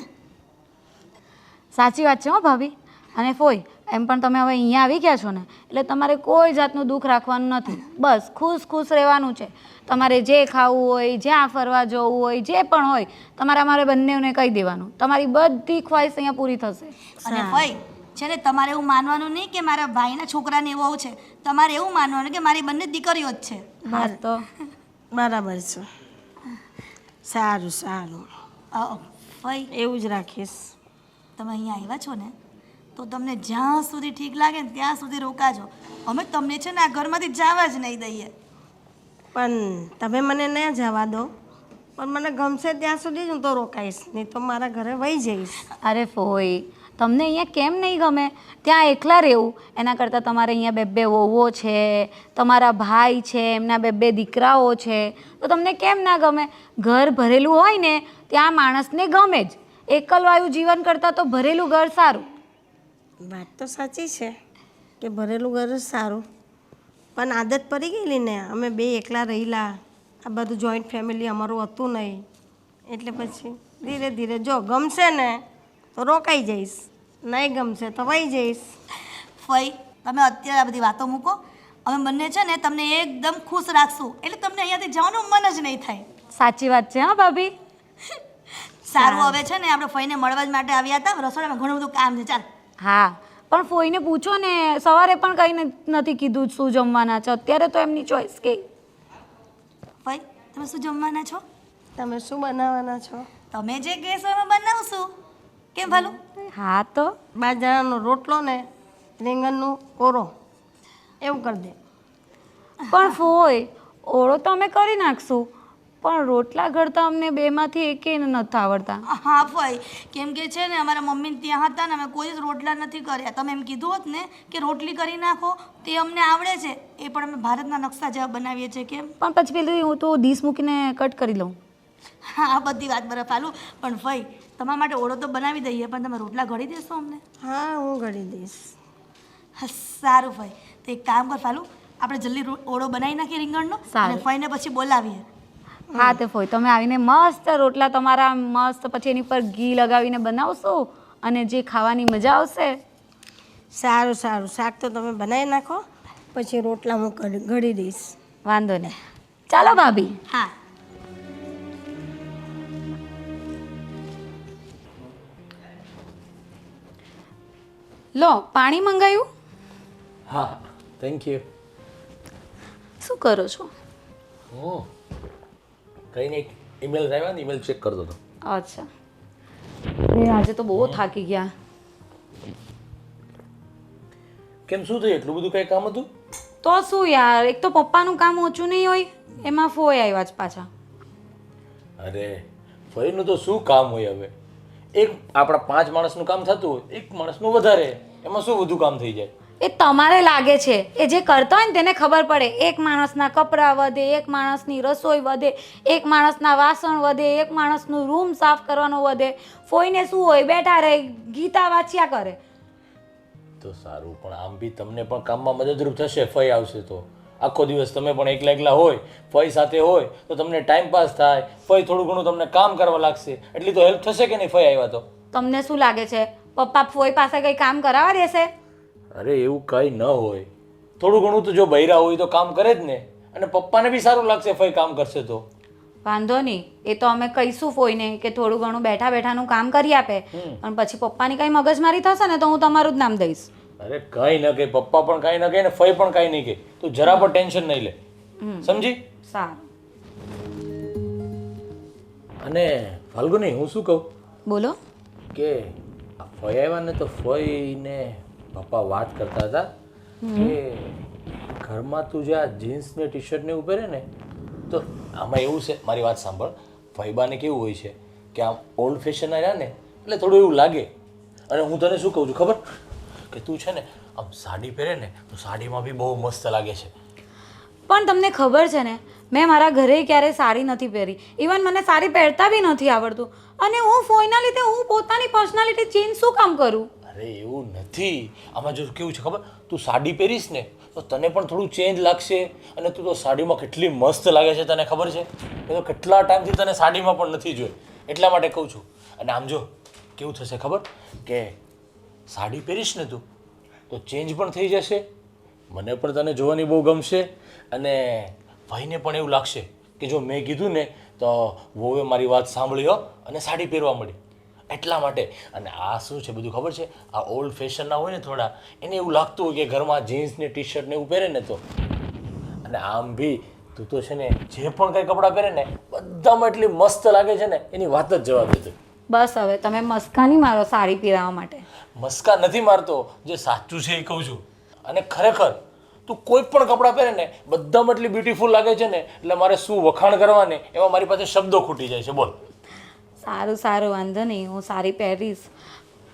સાચી વાત છે હો ભાભી. અને ફોઈ, એમ પણ તમે હવે અહીંયા આવી ગયા છો ને, એટલે તમારે કોઈ જાતનું દુઃખ રાખવાનું નથી. બસ ખુશ ખુશ રહેવાનું છે. તમારે જે ખાવું હોય, જ્યાં ફરવા જવું હોય, જે પણ હોય, તમારે અમારે બંનેને કહી દેવાનું. તમારી બધી ખ્વાહિશ અહીંયા પૂરી થશે. અને ભાઈ છે ને, તમારે એવું માનવાનું નહીં કે મારા ભાઈના છોકરાની વહુ છે. તમારે એવું માનવાનું કે મારી બંને દીકરીઓ જ છે. બસ તો બરાબર છે. સારું સારું, ભાઈ એવું જ રાખીશ. તમે અહીંયા આવ્યા છો ને, તો તમને જ્યાં સુધી ઠીક લાગે ને ત્યાં સુધી રોકાજો. અમે તમને છે ને આ ઘરમાંથી જવા જ નહીં દઈએ. પણ તમે મને ન જવા દો, પણ મને ગમશે ત્યાં સુધી જ હું તો રોકાઈશ, નહીં તો મારા ઘરે વહી જઈશ. અરે ફોઈ, તમને અહીંયા કેમ નહીં ગમે? ત્યાં એકલા રહેવું એના કરતાં તમારે અહીંયા બે વહુઓ છે, તમારા ભાઈ છે, એમના બે દીકરાઓ છે, તો તમને કેમ ના ગમે? ઘર ભરેલું હોય ને ત્યાં માણસને ગમે જ. એકલવાયું જીવન કરતાં તો ભરેલું ઘર સારું. વાત તો સાચી છે કે ભરેલું ઘર જ સારું, પણ આદત પડી ગયેલી ને, અમે બે એકલા રહેલા, આ બધું જોઈન્ટ ફેમિલી અમારું હતું નહીં, એટલે પછી ધીરે ધીરે જો ગમશે ને તો રોકાઈ જઈશ, નહીં ગમશે તો વહી જઈશ. ફઈ, તમે અત્યારે આ બધી વાતો મૂકો. અમે બંને છે ને તમને એકદમ ખુશ રાખશું, એટલે તમને અહીંયાથી જવાનું મન જ નહીં થાય. સાચી વાત છે હા ભાભી. સારું, હવે છે ને આપણે ફઈને મળવા જ માટે આવ્યા હતા. રસોડામાં ઘણું બધું કામ છે. ચાલ. હા, પણ ફોઈને પૂછો ને, સવારે પણ કંઈ નથી કીધું શું જમવાના છે. અત્યારે તો એમની ચોઈસ કે. ફઈ, તમે શું જમવાના છો? તમે શું બનાવવાના છો? તમે જે કહેશો અમે બનાવશું. કેમ ભાલું? હા તો બાજરાનો રોટલો ને રીંગણનું ઓરો એવું કરી દે. પણ ફોય, ઓળો તો અમે કરી નાખશું, પણ રોટલા ઘડતા અમને બેમાંથી એકેય નથી આવડતા. હા ફઈ, કેમ કે છે ને અમારા મમ્મી ત્યાં હતા ને, અમે કોઈ જ રોટલા નથી કર્યા. તમે એમ કીધું હોત ને કે રોટલી કરી નાખો, તે અમને આવડે છે. એ પણ અમે ભારતના નકશા જેવા બનાવીએ છીએ. કેમ? પણ પછી પેલું હું તો ડીશ મૂકીને કટ કરી લઉં. હા, આ બધી વાત બરાબર પાલું. પણ ફઈ, તમારા માટે ઓળો તો બનાવી દઈએ, પણ તમે રોટલા ઘડી દેશો અમને? હા, હું ઘડી દઈશ. હા, સારું ફઈ. તો એક કામ કર પાલું, આપણે જલ્દી ઓળો બનાવી નાખીએ રીંગણનો, અને ફઈને પછી બોલાવીએ. હા તે ફોય, તમે આવીને મસ્ત રોટલા તમારા મસ્ત પછી એની પર ઘી લગાવીને બનાવશો અને જે ખાવાની મજા આવશે. સારું સારું, શાક તો તમે બનાવી નાખો, પછી રોટલા હું ઘડી દઈશ. વાંધો નહીં. ચાલો ભાભી. હા. લો, પાણી મંગાવ્યું? હા, થેન્ક યુ. શું કરો છો? કંઈ નહીં, ઈમેલ આવ્યા ને, ઈમેલ ચેક કરતો હતો. અચ્છા. આજે તો બહુ થાકી ગયા. કેમ, શું થયું? એટલું બધું કંઈ કામ હતું? તો શું યાર, એક તો પપ્પાનું કામ ઓછું નહીં હોય, એમાં ફોય આવ્યા જ પાછા. અરે ફરીનું તો શું કામ હોય હવે? એક આપણા 5 માણસનું કામ થતું હોય, એક માણસનું વધારે, એમાં શું વધુ કામ થઈ જાય? એ તમારે લાગે છે, એ જે કરતા હોય ને તેને ખબર પડે. એક માણસના કપડાં વધે, એક માણસની રસોઈ વધે, એક માણસના વાસણ વધે, એક માણસનું રૂમ સાફ કરવાનો વધે. ફોઈને શું હોય, બેઠા રહે, ગીતા વાંચ્યા કરે. તો સારું, પણ આમ બી તમને પણ કામમાં મદદરૂપ થશે. ફઈ આવશે તો આખો દિવસ તમે પણ એકલા એકલા હોય, ફઈ સાથે હોય તો તમને ટાઈમ પાસ થાય, ફઈ થોડું ઘણું તમને કામ કરવા લાગશે, એટલી તો હેલ્પ થશે કે નહીં ફઈ આવ્યા તો? તમને શું લાગે છે પપ્પા ફોઈ પાસે કંઈ કામ કરાવવા દેશે? અરે એવું કંઈ ન હોય, થોડું ઘણું તો જો બૈરા હોય તો કામ કરે જ ને, અને પપ્પાને બી સારું લાગશે ફઈ કામ કરશે તો. વાંધો નહીં, એ તો અમે કહીશું ફોઈને કે થોડું ઘણું બેઠા બેઠાનું કામ કરી આપે, અને પછી પપ્પાની કંઈ મગજમારી થશે ને તો હું તમારું જ નામ દઈશ. અરે કંઈ ન કહે, પપ્પા પણ કંઈ ન કહે ને ફઈ પણ કંઈ નહીં કહે, તું જરા પણ ટેન્શન નહીં લે, સમજી? સારું. અને ફાલ્ગુની, હું શું કહું બોલો. કે આ ફઈ આવ્યા ને તો ફઈને પપ્પા વાત કરતા હતા કે ઘરમાં તું જે આ જીન્સ ને ટી શર્ટ ને એવું પહેરે ને, તો આમાં એવું છે, મારી વાત સાંભળ, ફઈબાને કેવું હોય છે કે આમ ઓલ્ડ ફેશન રહ્યા ને એટલે થોડું એવું લાગે. અને હું તને શું કહું છું ખબર, કે તું છે ને આમ સાડી પહેરે ને તો સાડીમાં બી બહુ મસ્ત લાગે છે. પણ તમને ખબર છે ને, મેં મારા ઘરે ક્યારેય સાડી નથી પહેરી, ઇવન મને સાડી પહેરતા બી નથી આવડતું, અને હું ફોઈના લીધે હું પોતાની પર્સનાલિટી ચેન્જ શું કામ કરું? અરે એવું નથી, આમાં જો કેવું છે ખબર, તું સાડી પહેરીશ ને તો તને પણ થોડું ચેન્જ લાગશે, અને તું તો સાડીમાં કેટલી મસ્ત લાગે છે તને ખબર છે? એ તો કેટલા ટાઈમથી તને સાડીમાં પણ નથી જોઈ, એટલા માટે કહું છું. અને આમ જો કેવું થશે ખબર, કે સાડી પહેરીશ ને તું તો ચેન્જ પણ થઈ જશે, મને પણ તને જોવાની બહુ ગમશે, અને ભાઈને પણ એવું લાગશે કે જો મેં કીધું ને તો વહુએ મારી વાત સાંભળી અને સાડી પહેરવા મળી, એટલા માટે. અને આ શું છે બધું ખબર છે, આ ઓલ્ડ ફેશનના હોય ને થોડા, એને એવું લાગતું હોય કે ઘરમાં જીન્સ ને ટી શર્ટ ને એવું પહેરે ને તો. અને આમ બી તું તો છે ને જે પણ કંઈ કપડાં પહેરે ને બધામાં એટલી મસ્ત લાગે છે ને, એની વાત જ જવા દે. બસ હવે તમે મસ્કા નહીં મારો સાડી પહેરાવવા માટે. મસ્કા નથી મારતો, જે સાચું છે એ કહું છું. અને ખરેખર તું કોઈ પણ કપડાં પહેરે ને બધામાં એટલી બ્યુટીફુલ લાગે છે ને, એટલે મારે શું વખાણ કરવા ને એમાં મારી પાસે શબ્દો ખૂટી જાય છે. બોલ. સારું સારું, વાંધો નહીં, હું સાડી પહેરીશ.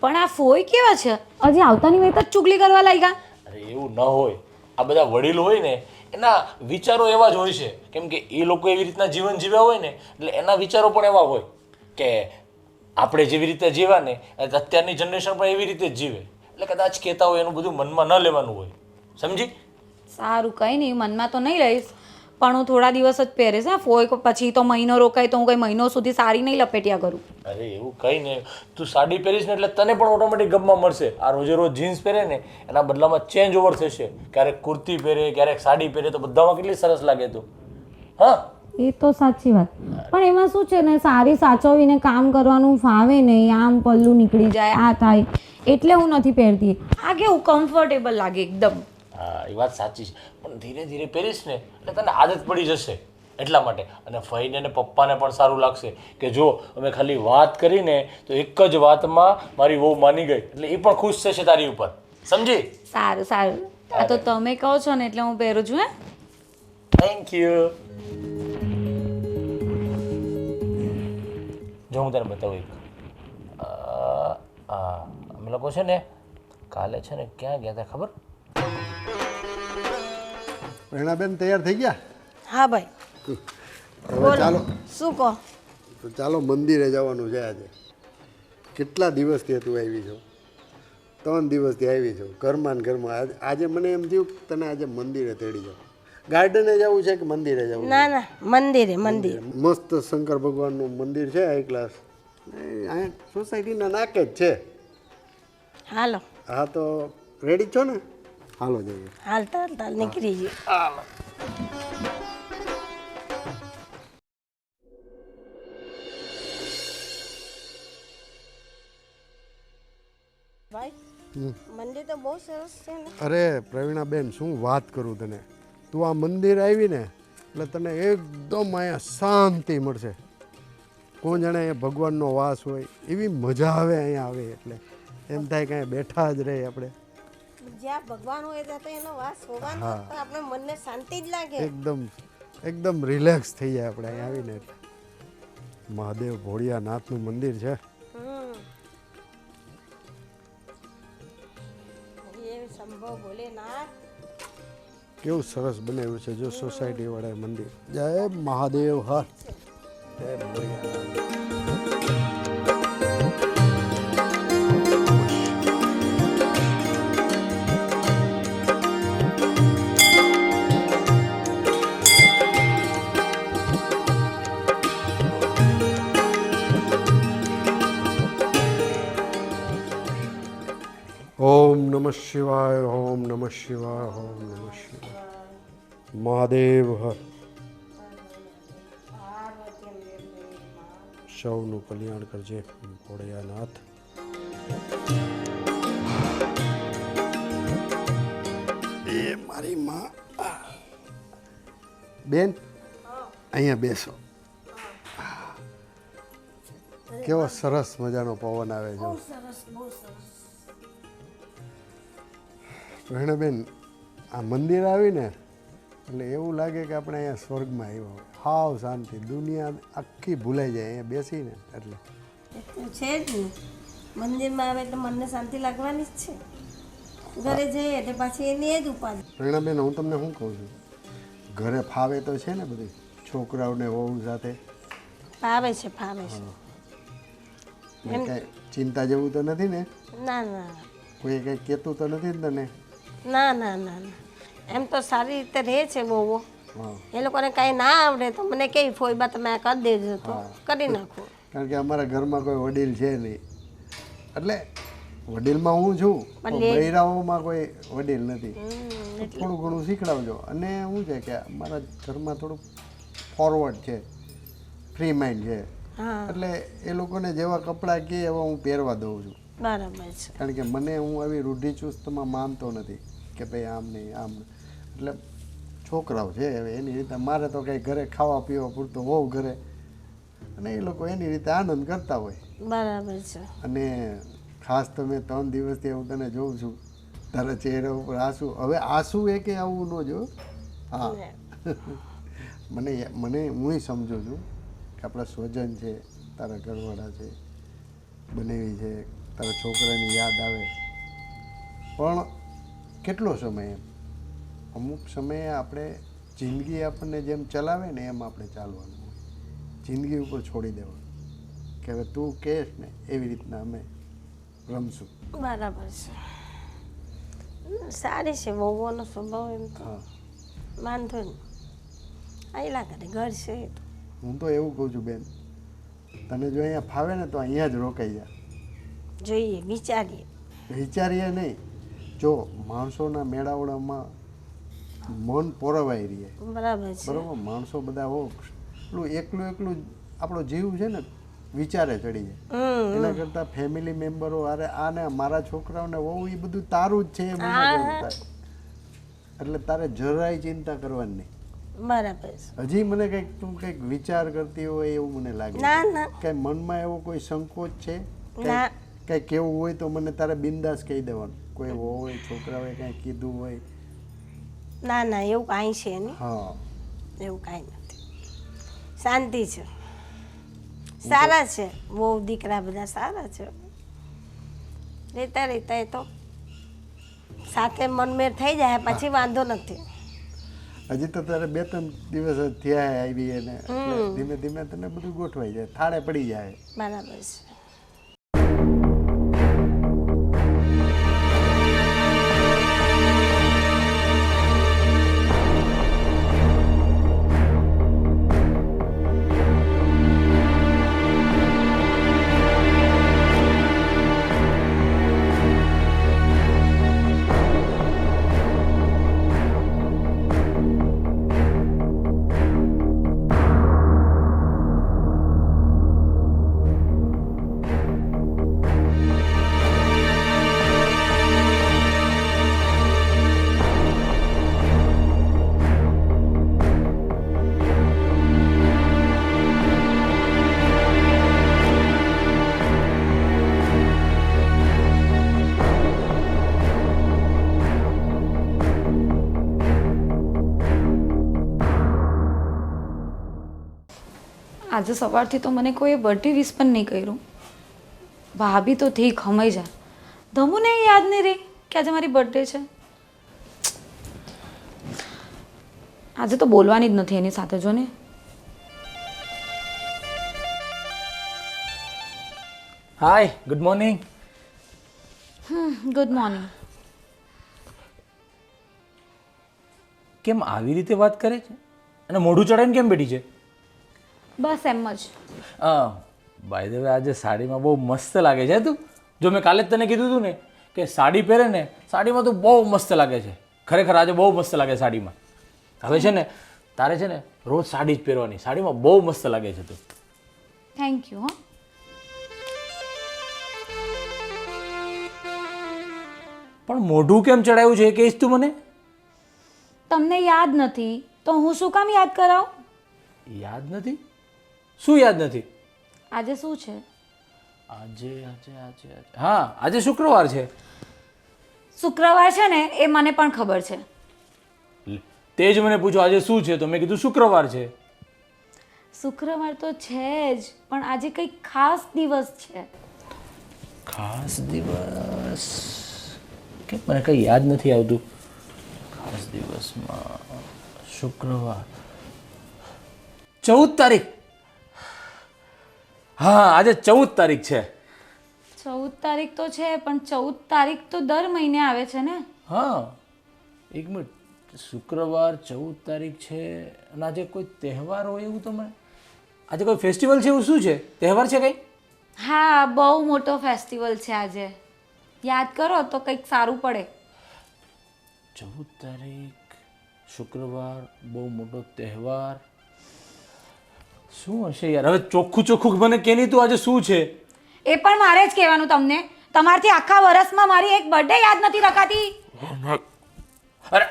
પણ આ ફોઈ કેવા છે, હજી આવતાની વેત જ ચુગલી કરવા લાગ્યા? અરે એવું ન હોય, આ બધા વડીલ હોય ને એના વિચારો એવા જ હોય છે, કેમ કે એ લોકો એવી રીતના જીવન જીવ્યા હોય ને એટલે એના વિચારો પણ એવા હોય કે આપણે જેવી રીતે જીવ્યા ને અત્યારની જનરેશન પણ એવી રીતે જ જીવે, એટલે કદાચ કહેતા હોય એનું બધું મનમાં ન લેવાનું હોય, સમજી? સારું, કંઈ નહીં, મનમાં તો નહીં લઈશ, પણ હું થોડા દિવસ જ પહેરીશ. હા, ફોઈ પછી તો મહિનો રોકાય તો હું કંઈ મહિનો સુધી સાડી નહીં લપેટ્યા કરું. અરે એવું કંઈ નહીં, તું સાડી પહેરીશ ને એટલે તને પણ ઓટોમેટિક ગમવા મળશે. આ રોજે રોજ જીન્સ પહેરે ને એના બદલામાં ચેન્જ ઓવર થશે, ક્યારેક કુર્તી પહેરે, ક્યારેક સાડી પહેરે, તો બધામાં કેટલી સરસ લાગે તું. હા, એ તો સાચી વાત, પણ એમાં શું છે ને, સારી સાચવીને કામ કરવાનું ફાવે નહીં, આમ પલ્લું નીકળી જાય, આ થાય, એટલે હું નથી પહેરતી. આ કેવું કમ્ફર્ટેબલ લાગે એકદમ. હા એ વાત સાચી છે, પણ ધીરે ધીરે પહેરીશ ને એટલે તને આદત પડી જશે, એટલા માટે. અને ફઈને ને પપ્પાને પણ સારું લાગશે કે જો અમે ખાલી વાત કરીને તો એક જ વાતમાં મારી વહુ માની ગઈ, એટલે એ પણ ખુશ થશે તારી ઉપર, સમજી? સારું સારું, આ તો તમે કહો છો ને એટલે હું પહેરું છું. હે, થેન્ક યુ. જો હું તને બતાવું એક, અમે લોકો છે ને કાલે છે ને ક્યાં ગયા હતા ખબર? પ્રેરણાબેન તૈયાર થઈ ગયા? હા ભાઈ. હવે ચાલો, શું કહો? તો ચાલો મંદિરે જવાનું છે આજે. કેટલા દિવસથી તું આવી છો? 3 દિવસથી આવી છો ઘરમાં ને ઘરમાં. આજે મને એમ થયું કે તને આજે મંદિરે તેડી જાઉં. ગાર્ડને જવું છે કે મંદિરે જવું? ના ના, મંદિરે. મસ્ત શંકર ભગવાનનું મંદિર છે, હાઈ ક્લાસ, અહીંયા સોસાયટીના નાકે જ છે. હાલો. હા તો રેડી છો ને? હાલો જઈએ. હાલતા હાલતા નીકળી ગયું. ભાઈ, મંદિર તો બહુ સરસ છે ને. અરે પ્રવીણાબેન, શું વાત કરું તને. તું આ મંદિર આવી ને એટલે તને એકદમ અહીંયા શાંતિ મળશે. કોણ જાણે અહીંયા ભગવાનનો વાસ હોય એવી મજા આવે અહીંયા આવે, એટલે એમ થાય કે અહીંયા બેઠા જ રહે આપણે. જ્યાં ભગવાન હોય ત્યાં તો એનો વાસ હોવાનો, તો આપણે મનને શાંતિ જ લાગે. એકદમ રિલેક્સ થઈ જાય આપણે અહીંયા આવીને. એટલે મહાદેવ ભોળિયાનાથનું મંદિર છે. શંભો ભોલેનાથ, કેવું સરસ બનાવ્યું છે જો સોસાયટી વાળા મંદિર. જય મહાદેવ. હર જય ભોળિયાનાથ. ઓમ નમઃ શિવાય, ઓમ નમઃ શિવાય, ઓમ નમઃ શિવાય. મહાદેવ હર. સૌનું કલ્યાણ કરજે ભોળિયાનાથ. એ મારી માં. બેન અહીંયા બેસો. કેવો સરસ મજાનો પવન આવે છે. બેન આ મંદિર આવીને એટલે એવું લાગે કે આપણે અહીંયા સ્વર્ગમાં આવ્યા હોય. હાવ શાંતિ, દુનિયા આખી ભૂલાઈ જાય અહીંયા બેસીને. એટલે છે જ ને, મંદિરમાં આવે એટલે મનને શાંતિ લાગવાની જ છે. ઘરે જઈએ એટલે પાછી એની એ જ ઉપાધિ. પ્રેરણાબેન, હું તમને શું કહું છું, ઘરે ફાવે તો છે ને બધી છોકરાઓને વહુ સાથે? ફાવે છે, ફાવે છે. કાંઈ ચિંતા જેવું તો નથી ને? ના ના કોઈ કંઈ કહેતું તો નથી ને તને? ના ના ના ના, એમ તો સારી રીતે રહે છે બહુ. હા, એ લોકોને કાંઈ ના આવડે તો મને કેવી ફોઈબા તમે આ કરી દેજો તો કરી નાખો. કારણ કે અમારા ઘરમાં કોઈ વડીલ છે નહીં. એટલે વડીલમાં હું છું, બૈરાઓમાં કોઈ વડીલ નથી. થોડું ઘણું શીખડાવજો. અને શું છે કે અમારા ઘરમાં થોડુંક ફોરવર્ડ છે, ફ્રી માઇન્ડ છે. એટલે એ લોકોને જેવા કપડાં કહે એવા હું પહેરવા દઉં છું. બરાબર છે. કારણ કે મને હું આવી રૂઢિચુસ્તમાં માનતો નથી કે ભાઈ આમ નહીં આમ. એટલે છોકરાઓ છે હવે એની રીતે, મારે તો કંઈ ઘરે ખાવા પીવા પૂરતો હોવ ઘરે, અને એ લોકો એની રીતે આનંદ કરતા હોય. બરાબર છે. અને ખાસ તો મેં 3 દિવસથી હું તને જોઉં છું, તારા ચહેરા ઉપર આંસુ. હવે આંસુ એ કે આવું ન જો. હા, મને હું સમજું છું કે આપણા સ્વજન છે, તારા ઘરવાળા છે, બનેવી છે, તારા છોકરાની યાદ આવે. પણ કેટલો સમય એમ, અમુક સમયે આપણે જિંદગી આપણને જેમ ચલાવે ને એમ આપણે ચાલવાનું હોય. જિંદગી ઉપર છોડી દેવાનું કે હવે તું કહેશ ને એવી રીતના અમે રમશું. બરાબર છે. સારી છે વહુઓનો સ્વભાવ. એમ તો હા, વાંધો નહીં, આયલા કરે, ઘર છે. હું તો એવું કહું છું બેન, તને જો અહીંયા ફાવે ને તો અહીંયા જ રોકાઈ જા. જોઈએ, વિચારીએ. વિચારીએ નહીં, જો માણસોના મેળાવડામાં મન પોરવાઈ રહે. બરાબર છે. બરાબર, માણસો બધા હો એકલું એકલું આપણો જીવ છે ને વિચારે ચડી જાય. એના કરતાં ફેમિલી મેમ્બરો અરે આને મારા છોકરાઓને વહુ એ બધું તારું જ છે એમ થાય. એટલે તારે જરાય ચિંતા કરવાની નહીં. બરાબર છે. હજી મને કંઈક તું કંઈક વિચાર કરતી હોય એવું મને લાગે. ના ના, કઈ મનમાં એવો કોઈ સંકોચ છે? ના. કંઈ કેવું હોય તો મને તારે બિંદાસ કહી દેવાનું. કોઈ હોય છોકરાઓએ કંઈ કીધું હોય? ના ના, એવું કાંઈ છે નહીં. હા, એવું કાંઈ નથી, શાંતિ છે. સારા છે બહુ, દીકરા બધા સારા છે. રહેતા રહેતા એ તો સાથે મનમેળ થઈ જાય પછી વાંધો નથી. હજી તો તારે 2-3 દિવસ જ થયા આવી એને, એટલે ધીમે ધીમે તને બધું ગોઠવાઈ જાય, થાળે પડી જાય. બરાબર છે. આજે સવારથી તો મને કોઈ બર્થડે વિશ પણ નહીં કર્યું. ભાભી તો થઈ ખમાઈ જા, ધમુને યાદ નહીં રહી કે આજે મારી બર્થડે છે. આજે તો બોલવાની જ નથી એની સાથે. જો ને હાય, ગુડ મોર્નિંગ. Good morning. કેમ આવી રીતે વાત કરે છે અને મોઢું ચડાવીને કેમ બેઠી છે? બસ એમ જ. બાય ધ વે આજે સાડીમાં બહુ મસ્ત લાગે છે તું. જો મેં કાલે જ તને કીધું હતું ને કે સાડી પહેરે ને સાડીમાં તો બહુ મસ્ત લાગે છે. ખરેખર આજે બહુ મસ્ત લાગે સાડીમાં. હવે છે ને તારે છે ને રોજ સાડી જ પહેરવાની. સાડીમાં બહુ મસ્ત લાગે છે તું. Thank you. પણ મોઢું કેમ ચડાવ્યું છે એ કહીશ તું મને? તમને યાદ નથી તો હું શું કામ યાદ કરાવું? યાદ નથી? શું યાદ નથી? આજે શું છે? આજે આજે આજે આજે હા આજે શુક્રવાર છે. શુક્રવાર છે ને એ મને પણ ખબર છે. તે જ મને પૂછો આજે શું છે તો મેં કીધું શુક્રવાર છે. શુક્રવાર તો છે જ, પણ આજે કંઈક ખાસ દિવસ છે. ખાસ દિવસ કે મને કંઈ યાદ નથી આવતું. ખાસ દિવસમાં શુક્રવાર 14 તારીખ. હા આજે 14 તારીખ છે. 14 તારીખ તો છે, પણ 14 તારીખ તો દર મહિને આવે છે ને. હા એક મિનિટ, શુક્રવાર 14 તારીખ છે અને આજે કોઈ તહેવાર હોય એવું તો મને આજે કોઈ ફેસ્ટિવલ છે એવું શું છે? તહેવાર છે કંઈ? હા, બહુ મોટો ફેસ્ટિવલ છે આજે. યાદ કરો તો કંઈક સારું પડે. 14 તારીખ શુક્રવાર, બહુ મોટો તહેવાર. શું હશે યાર? હવે ચોખ્ખું ચોખ્ખું મને કે નહીં તું આજે શું છે? એ પણ મારે જ કહેવાનું તમને. તમારથી આખા વર્ષમાં મારી એક બર્થડે યાદ નથી રખાતી. અરે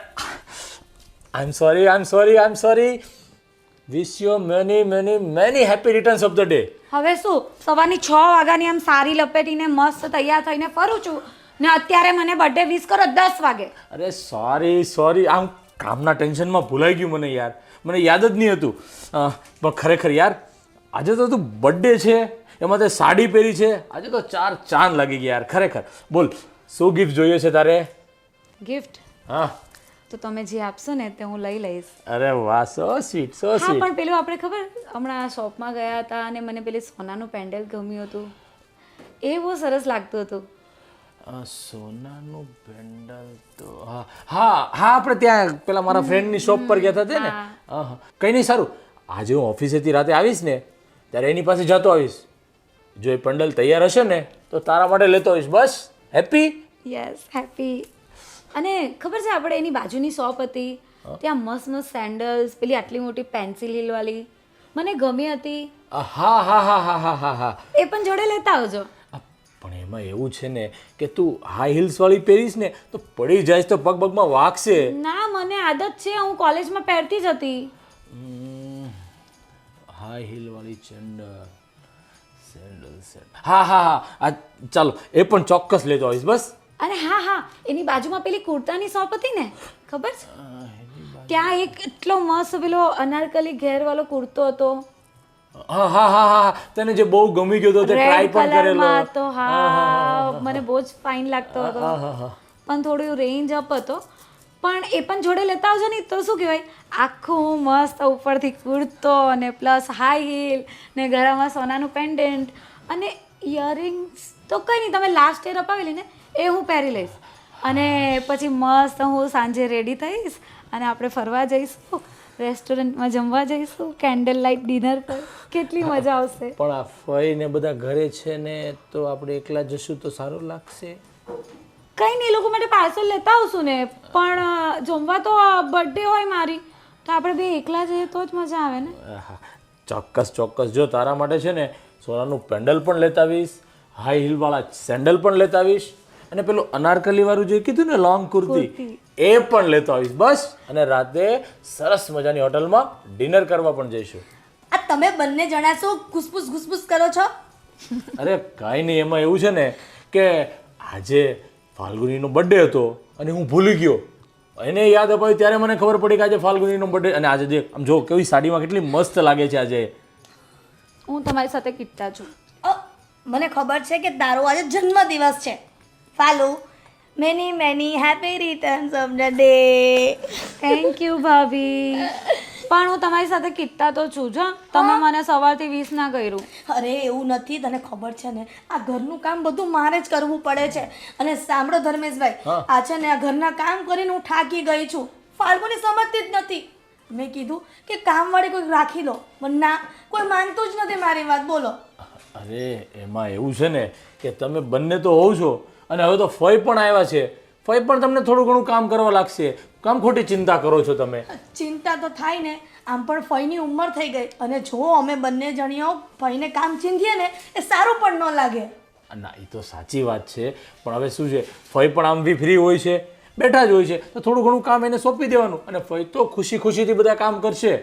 I am sorry. Wish you many happy returns of the day. હવે શું, સવારની 6 વાગ્યાની આમ સારી લપેટીને મસ્ત તૈયાર થઈને ફરું છું ને અત્યારે મને બર્થડે વિશ કરો 10 વાગે. અરે સોરી આમ કામના ટેન્શનમાં ભૂલાઈ ગયું મને યાર. મને યાદ જ નહીં હતું. પણ ખરેખર યાર આજે તો તું બર્થડે છે, એમાં તે સાડી પહેરી છે, આજે તો 4 ચાંદ લાગી ગયા યાર. ખરેખર બોલ શું ગિફ્ટ જોઈએ છે તારે? ગિફ્ટ હા તો તમે જે આપશો ને તે હું લઈ લઈશ. અરે વાહ, સો સ્વીટ હા, પણ પેલું આપણે ખબર હમણાં શોપમાં ગયા હતા અને મને પેલી સોનાનું પેન્ડલ ગમ્યું હતું. એ બહુ સરસ લાગતું હતું. સોનાનું પેન્ડલ તો હા આપણે ત્યાં પેલા મારા ફ્રેન્ડની શોપ પર ગયા હતા ને. હા કંઈ નહીં, સારું. આજે હું ઓફિસેથી રાતે આવીશ ને ત્યારે એની પાસે જતો આવીશ. જો એ પેન્ડલ તૈયાર હશે ને તો તારા માટે લેતો આવીશ. બસ હેપી? Yes, happy. અને ખબર છે આપણે એની બાજુની શોપ હતી, ત્યાં મસ્ત મસ્ત સેન્ડલ્સ, પેલી આટલી મોટી પેન્સિલ હીલ વાળી મને ગમી હતી. હા એ પણ જોડે લેતા આવજો. પણ એમાં એવું છે ને કે તું હાઈ હીલ્સ વાળી પહેરીશ ને તો પડી જાય તો પગ પગમાં વાગશે. ના, મને આદત છે, હું કોલેજમાં પહેરતી જ હતી. હાઈ હીલ વાળી સેન્ડલ હા ચાલો એ પણ ચોક્કસ લેતો આવીશ. બસ. અને હા, એની બાજુમાં પેલી કુર્તાની શોપ હતી ને, ખબર છે? ત્યાં એક એટલો મસ્ત પેલો અનારકલી ઘેર વાળો કુર્તો હતો. હા તને જે બહુ ગમી ગયો તો તે ટ્રાય રેડ પણ કરેલો. કલરમાં તો હા, મને બહુ જ ફાઇન લાગતો હતો. પણ થોડું રેન્જ અપ હતો. પણ એ પણ જોડે લેતા આવજો ને તો શું કહેવાય, આખું મસ્ત ઉપરથી કુર્તો અને પ્લસ હાઈ હીલ ને ગળામાં સોનાનું પેન્ડન્ટ અને ઇયરિંગ્સ તો કંઈ નહીં, તમે લાસ્ટ યર અપાવેલી ને એ હું પહેરી લઈશ. અને પછી મસ્ત હું સાંજે રેડી થઈશ અને આપણે ફરવા જઈશું, રેસ્ટોરન્ટમાં જમવા જઈશું, કેન્ડલ લાઇટ ડિનર પર. કેટલી મજા આવશે. પણ આ ફઈ ને બધા ઘરે છે ને તો આપણે એકલા જશું તો સારું લાગશે. કંઈ નહીં, એ લોકો માટે પાર્સલ લેતા આવશું ને. પણ જમવા તો બર્થડે હોય મારી, તો આપણે બે એકલા જઈએ તો જ મજા આવે ને. ચોક્કસ જો તારા માટે છે ને સોનાનું પેન્ડલ પણ લેતા આવીશ, હાઈ હીલ વાળા સેન્ડલ પણ લેતા આવીશ અને પેલું અનારકલી વાળું જે કીધું ને લોંગ કુર્તી એ પણ લેતો આવીશ. બસ. અને રાતે સરસ મજાની હોટલમાં ડિનર કરવા પણ જઈશું. આ તમે બંને જણા શું ઘુસપુસ કરો છો? અરે કાંઈ નહીં, એમાં એવું છે ને કે આજે ફાલ્ગુનીનો બર્થડે હતો અને હું ભૂલી ગયો. એને યાદ અપાયું ત્યારે મને ખબર પડી કે આજે ફાલ્ગુનીનો બર્થડે. અને આજે દેખ આમ જો કેવી સાડીમાં કેટલી મસ્ત લાગે છે આજે. હું તમારી સાથે કિટ્ટા છું. મને ખબર છે કે તારો આજે જન્મદિવસ છે. Falu, many happy returns of the day. Thank you ભાભી. પણ હું તમારી સાથે કિટ્ટા તો છું જ. તમે મને સવારથી વિશ ના કર્યું. અરે એવું નથી, તને ખબર છે ને આ ઘરનું કામ બધું મારે જ કરવું પડે છે. અને સાંભળો ધર્મેશભાઈ, આ છે ને આ ઘરના કામ કરીને હું થાકી ગઈ છું. ફાલ્ગુની સમજતી જ નથી. મેં કીધું કે કામવાળી કોઈ રાખી લો, પણ ના, કોઈ માનતું જ નથી મારી વાત. બોલો. અરે એમાં એવું છે ને કે તમે બંને તો હોવ છો અને હવે તો ફઈ પણ આવ્યા છે, ફઈ પણ તમને થોડું ઘણું કામ કરવા લાગશે. કામ ખોટી ચિંતા કરો છો તમે? ચિંતા તો થાય ને, આમ પણ ફઈની ઉંમર થઈ ગઈ અને જો અમે બંને જણીઓ ફઈને કામ ચીંધીએ ને એ સારું પણ ન લાગે. ના એ તો સાચી વાત છે, પણ હવે શું છે, ફઈ પણ આમ બી ફ્રી હોય છે, બેઠા જ હોય છે, તો થોડું ઘણું કામ એને સોંપી દેવાનું અને ફઈ તો ખુશી ખુશીથી બધા કામ કરશે.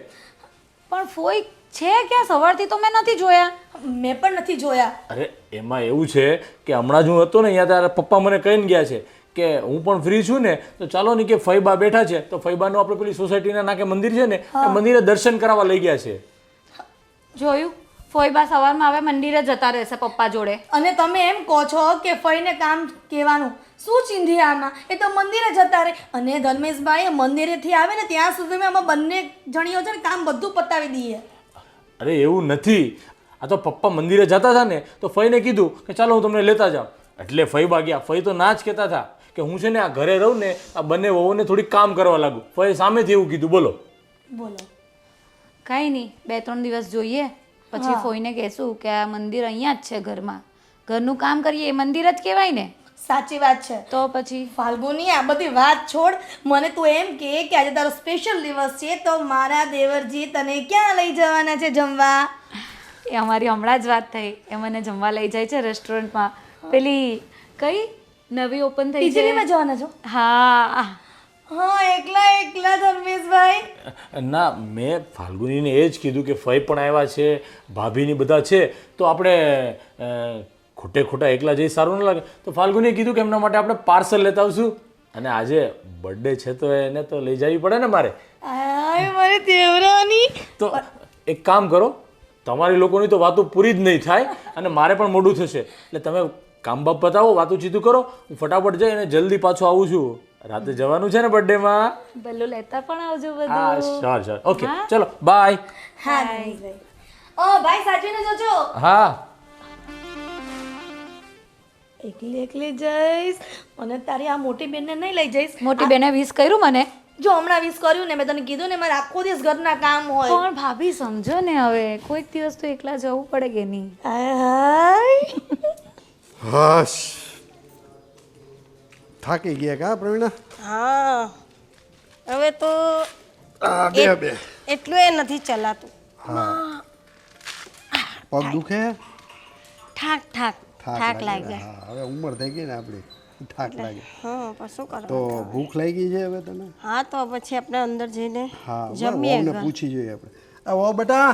પણ ફોઈ છે ક્યાં? સવારથી તો મેં નથી જોયા. મેં પણ નથી જોયા. અરે એમાં એવું છે કે હમણાં જ હું હતો ને અહીંયા ત્યારે પપ્પા મને કહીને ગયા છે કે હું પણ ફ્રી છું ને તો ચાલો ને કે ફઈબા બેઠા છે તો ફઈબાનું આપણે પેલી સોસાયટીના નાકે મંદિર છે ને એ મંદિરે દર્શન કરાવવા લઈ ગયા છે. જોયું? ફોઈબા સવારમાં હવે મંદિરે જતા રહેશે પપ્પા જોડે. અને તમે એમ કહો છો કે ફઈને કામ કહેવાનું શું ચીંધી આમાં? એ તો મંદિરે જતા રહે. અને ધર્મેશભાઈ મંદિરેથી આવે ને ત્યાં સુધીમાં અમે બંને જણીઓ છે ને કામ બધું પતાવી દઈએ. અરે એવું નથી, આ તો પપ્પા મંદિરે જતા હતા ને તો ફઈને કીધું કે ચાલો હું તમને લેતા જાઉં, એટલે ફઈબા ગયા. ફઈ તો ના જ કહેતા હતા કે હું છે ને આ ઘરે રહું ને આ બંને વહુને થોડીક કામ કરવા લાગુ. ફઈ સામેથી એવું કીધું. બોલો બોલો. કાંઈ નહીં, 2-3 દિવસ જોઈએ પછી ફોઈને કહેશું કે આ મંદિર અહીંયા જ છે, ઘરમાં ઘરનું કામ કરીએ એ મંદિર જ કહેવાય ને. સાચી વાત છે. તો પછી ફાલ્ગુની આ બધી વાત છોડ, મને તું એમ કે આજે તારો સ્પેશિયલ દિવસ છે તો મારા દેવરજી તને ક્યાં લઈ જવાના છે જમવા? એ અમારી હમણાં જ વાત થઈ, એ મને જમવા લઈ જાય છે રેસ્ટોરન્ટમાં. પેલી કઈ નવી ઓપન થઈ છે? ટીચરીમાં જવાના છો? હા. હા, એકલા એકલા ધર્મેશભાઈ? ના, મેં ફાલ્ગુનીને એ જ કીધું કે ફઈ પણ આવ્યા છે, ભાભીની બધા છે, તો આપણે ખોટે ખોટા એકલા જઈ સારું ન લાગે. તો ફાલ્ગુનીએ કીધું કે એમના માટે આપણે પાર્સલ લેતા આવશું અને આજે બર્થડે છે તો એને તો લઈ જવી પડે ને મારે. આય મારી દેવરાની. તો એક કામ કરો, તમારી લોકોની તો વાતો પૂરી જ નહીં થાય અને મારે પણ મોડું થશે, એટલે તમે કામ બાપ બતાવો, વાતું ચીતું કરો, હું ફટાફટ જઈ અને જલ્દી પાછો આવું છું. રાતે જવાનું છે ને બર્થડેમાં? ભલું લેતા પણ આવજો હા બધું. શ્યોર. ઓકે ચલો બાય. હા ધર્મેશભાઈ. ભાઈ સાચવીને જજો. હા. એકલી એકલી જઈશ અને તારી આ મોટી બેનને નહીં લઈ જઈશ. મોટી બેને વિશ કર્યું મને. જો હમણાં વિશ કર્યું ને, મેં તને કીધું ને મારે આખો દિવસ ઘરના કામ હોય. પણ ભાભી સમજો ને, હવે કોઈક દિવસ તો એકલા જવું પડે કે નહીં? હાય. હશ, થાકી ગયા કા પ્રવીણા? હા, હવે તો બે એટલું એ નથી ચલાતું. પગ દુખે? ઠાક ઠાક ઠાક લાગે. હા, હવે ઉંમર થઈ ગઈ ને આપણી, થાક લાગે. હા, પણ શું તો કરવાનું? ભૂખ લાગી છે હવે તને? હા, તો પછી આપણે અંદર જઈને હા, જમીએ. વહુને પૂછી જોઈએ આપણે. આવો બેટા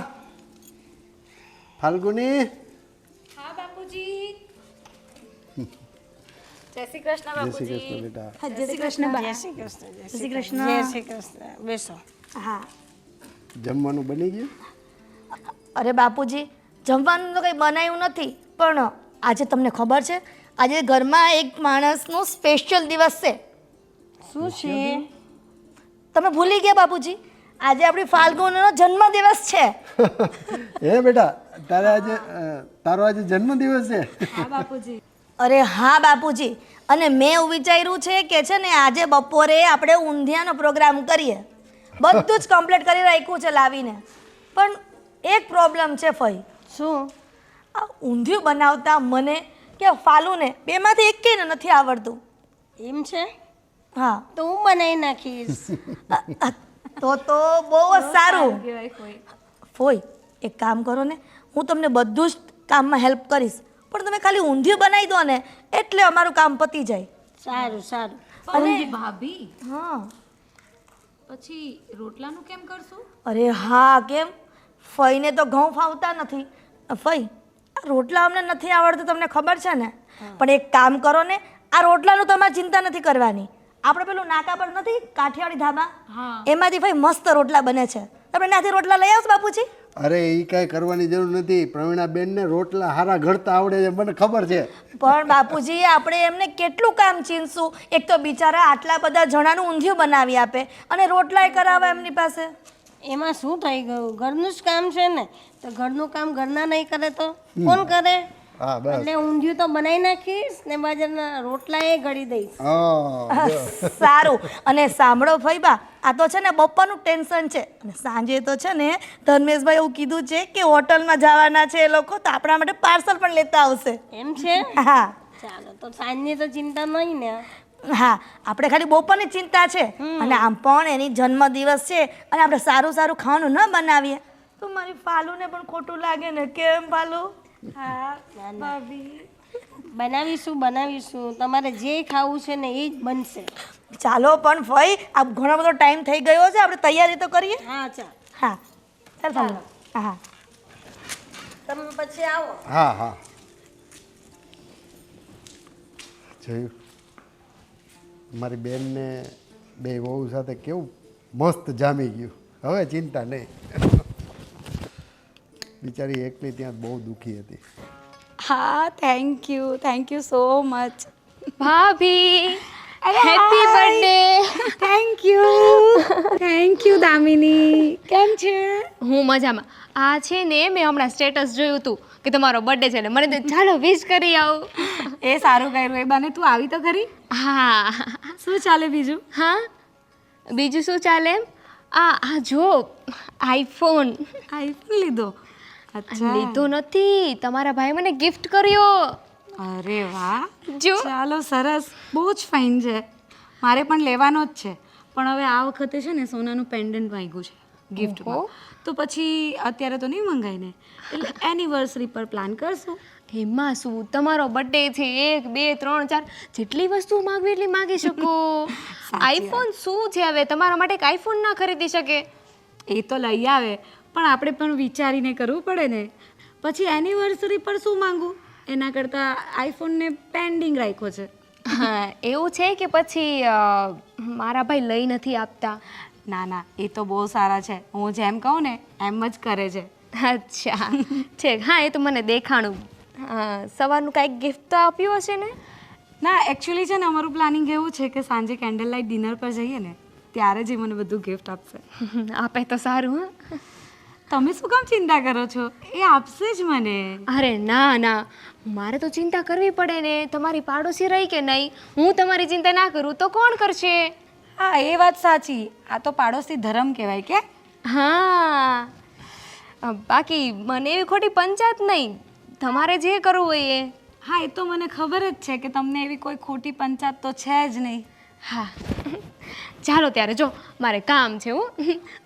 ફાલ્ગુની. હા બાપુજી. જય શ્રી કૃષ્ણ જય શ્રી કૃષ્ણ બેટા. જય શ્રી કૃષ્ણ બા. જય શ્રી કૃષ્ણ. જય શ્રી કૃષ્ણ. જય શ્રી કૃષ્ણ. બેસો. હા. જમવાનું બની ગયું? અરે બાપુજી, જમવાનું તો કંઈ બનાવ્યું નથી, પણ આજે તમને ખબર છે આજે ઘરમાં એક માણસનો સ્પેશિયલ દિવસ છે. શું છે? તમે ભૂલી ગયા બાપુજી? આજે આપણી ફાલ્ગુનનો જન્મદિવસ છે. હે બેટા, તારો આજે જન્મદિવસ છે? અરે હા બાપુજી, અને મેં એવું વિચાર્યું છે કે છે ને આજે બપોરે આપણે ઊંધિયાનો પ્રોગ્રામ કરીએ. બધું જ કમ્પ્લીટ કરી રાખ્યું છે લાવીને, પણ એક પ્રોબ્લેમ છે ફઈ. શું? આ ઊંધિયું બનાવતા મને કે ફાલુને બેમાંથી એકેયને નથી આવડતું. એમ છે? હા, તો હું બનાવી નાખીશ. તો બહુ જ સારું. ફોઈ એક કામ કરો ને, હું તમને બધું જ કામમાં હેલ્પ કરીશ, પણ તમે ખાલી ઊંધિયું બનાવી દો ને એટલે અમારું કામ પતી જાય. સારું સારું. અને ભાભી હા. પછી રોટલાનું કેમ કરશું? અરે હા, કેમ? ફઈને તો ઘઉં ફાવતા નથી. ફઈ, આ રોટલા અમને નથી આવડતું, તમને ખબર છે ને, પણ એક કામ કરો ને, આ રોટલાનું તમારે ચિંતા નથી કરવાની. આપણે પેલું નાકા પર નથી કાઠિયાવાડી ધાબા, એમાંથી ફઈ મસ્ત રોટલા બને છે. તમે ત્યાંથી રોટલા લઈ આવશો બાપુજી? અરે એ કાંઈ કરવાની જરૂર નથી. પ્રવીણાબેનને રોટલા હારા ઘડતા આવડે છે, મને ખબર છે. પણ બાપુજી આપણે એમને કેટલું કામ ચીનશું? એક તો બિચારા આટલા બધા જણાનું ઊંધિયું બનાવી આપે અને રોટલાય કરાવે એમની પાસે. એમાં શું થઈ ગયું? ઘરનું જ કામ છે ને, તો ઘરનું કામ ઘરના નહીં કરે તો કોણ કરે? હા બસ. એટલે ઊંધિયું તો બનાવી નાખીશ ને બાજરાના રોટલા એ ઘડી દઈશ. હા, સારું. અને સાંભળો ફઈબા, આ તો છે ને બપ્પાનું ટેન્શન છે અને સાંજે તો છે ને ધર્મેશભાઈ એવું કીધું છે કે હોટલમાં જવાના છે એ લોકો, તો આપણા માટે પાર્સલ પણ લેતા આવશે. એમ છે? હા. ચાલો તો સાંજની તો ચિંતા નહીં ને. હા આપણે ખાલી બપોરની ચિંતા છે અને આમ પણ એની જન્મદિવસ છે અને આપણે સારું સારું ખાવાનું ન બનાવીએ તો મારી ફાલુને પણ ખોટું લાગે ને. કેમ ફાલુ? હા બનાવીશું તમારે જે ખાવું છે ને એ જ બનશે. ચાલો પણ ભાઈ આ ઘણો બધો ટાઈમ થઈ ગયો છે, આપણે તૈયારી તો કરીએ. હા ચાલ હા ચાલ ફાલુ. હા તમે પછી આવો. હા હા જોયું મારી બેનને બે વહુ સાથે કેવું મસ્ત જામી ગયું. હવે ચિંતા નહીં. બિચારી એકલી ત્યાં બહુ દુઃખી હતી. હા થેન્ક યુ સો મચ. ભાભી happy birthday. Thank you Damini. કેમ છે? હું મજામાં. આ છે ને મેં હમણાં સ્ટેટસ જોયું હતું કે તમારો બર્થડે છે ને મને તો ચાલો વિશ કરી આવું. એ સારું કર્યું. એ બાને તું આવી તો ખરી. હા શું ચાલે બીજું? હા બીજું શું ચાલે એમ? આ જો આઈફોન આઈફોન લીધો? લીધો નથી, તમારા ભાઈ મને ગિફ્ટ કર્યો. અરે વાહ, જો ચાલો સરસ. બહુ જ ફાઇન છે. મારે પણ લેવાનો જ છે, પણ હવે આ વખતે છે ને સોનાનું પેન્ડન્ટ માંગ્યું છે ગિફ્ટમાં. તો પછી અત્યારે તો નહીં મંગાય ને, એટલે એનિવર્સરી પર પ્લાન કરશું. એમાં શું, તમારો બર્થડે છે, 1 2 3 4 જેટલી વસ્તુ માંગવી એટલી માંગી શકો. આઈફોન શું છે હવે, તમારા માટે એક આઈફોન ના ખરીદી શકે? એ તો લઈ આવે, પણ આપણે પણ વિચારીને કરવું પડે ને. પછી એનિવર્સરી પર શું માંગવું, એના કરતાં આઈફોનને પેન્ડિંગ રાખ્યો છે. હા એવું છે કે પછી મારા ભાઈ લઈ નથી આપતા? ના ના, એ તો બહુ સારા છે. હું જેમ કહું ને એમ જ કરે છે. અચ્છા ઠીક. હા એ તો મને દેખાણું. સવારનું કાંઈક ગિફ્ટ તો આપ્યું હશે ને? ના એકચ્યુઅલી છે ને અમારું પ્લાનિંગ એવું છે કે સાંજે કેન્ડલ લાઇટ ડિનર પર જઈએ ને ત્યારે જ એ મને બધું ગિફ્ટ આપશે. આપે તો સારું. હા તમે શું કામ ચિંતા કરો છો? એ આપશે જ મને. અરે ના ના, મારે તો ચિંતા કરવી પડે ને. તમારી પાડોશી રહી કે નહીં, હું તમારી ચિંતા ના કરું તો કોણ કરશે? હા એ વાત સાચી. આ તો પાડોશી ધર્મ કહેવાય કે. હા બાકી મને એવી ખોટી પંચાયત નહીં, તમારે જે કરવું હોય એ. હા એ તો મને ખબર જ છે કે તમને એવી કોઈ ખોટી પંચાયત તો છે જ નહીં. હા ચાલો ત્યારે, જો મારે કામ છે હું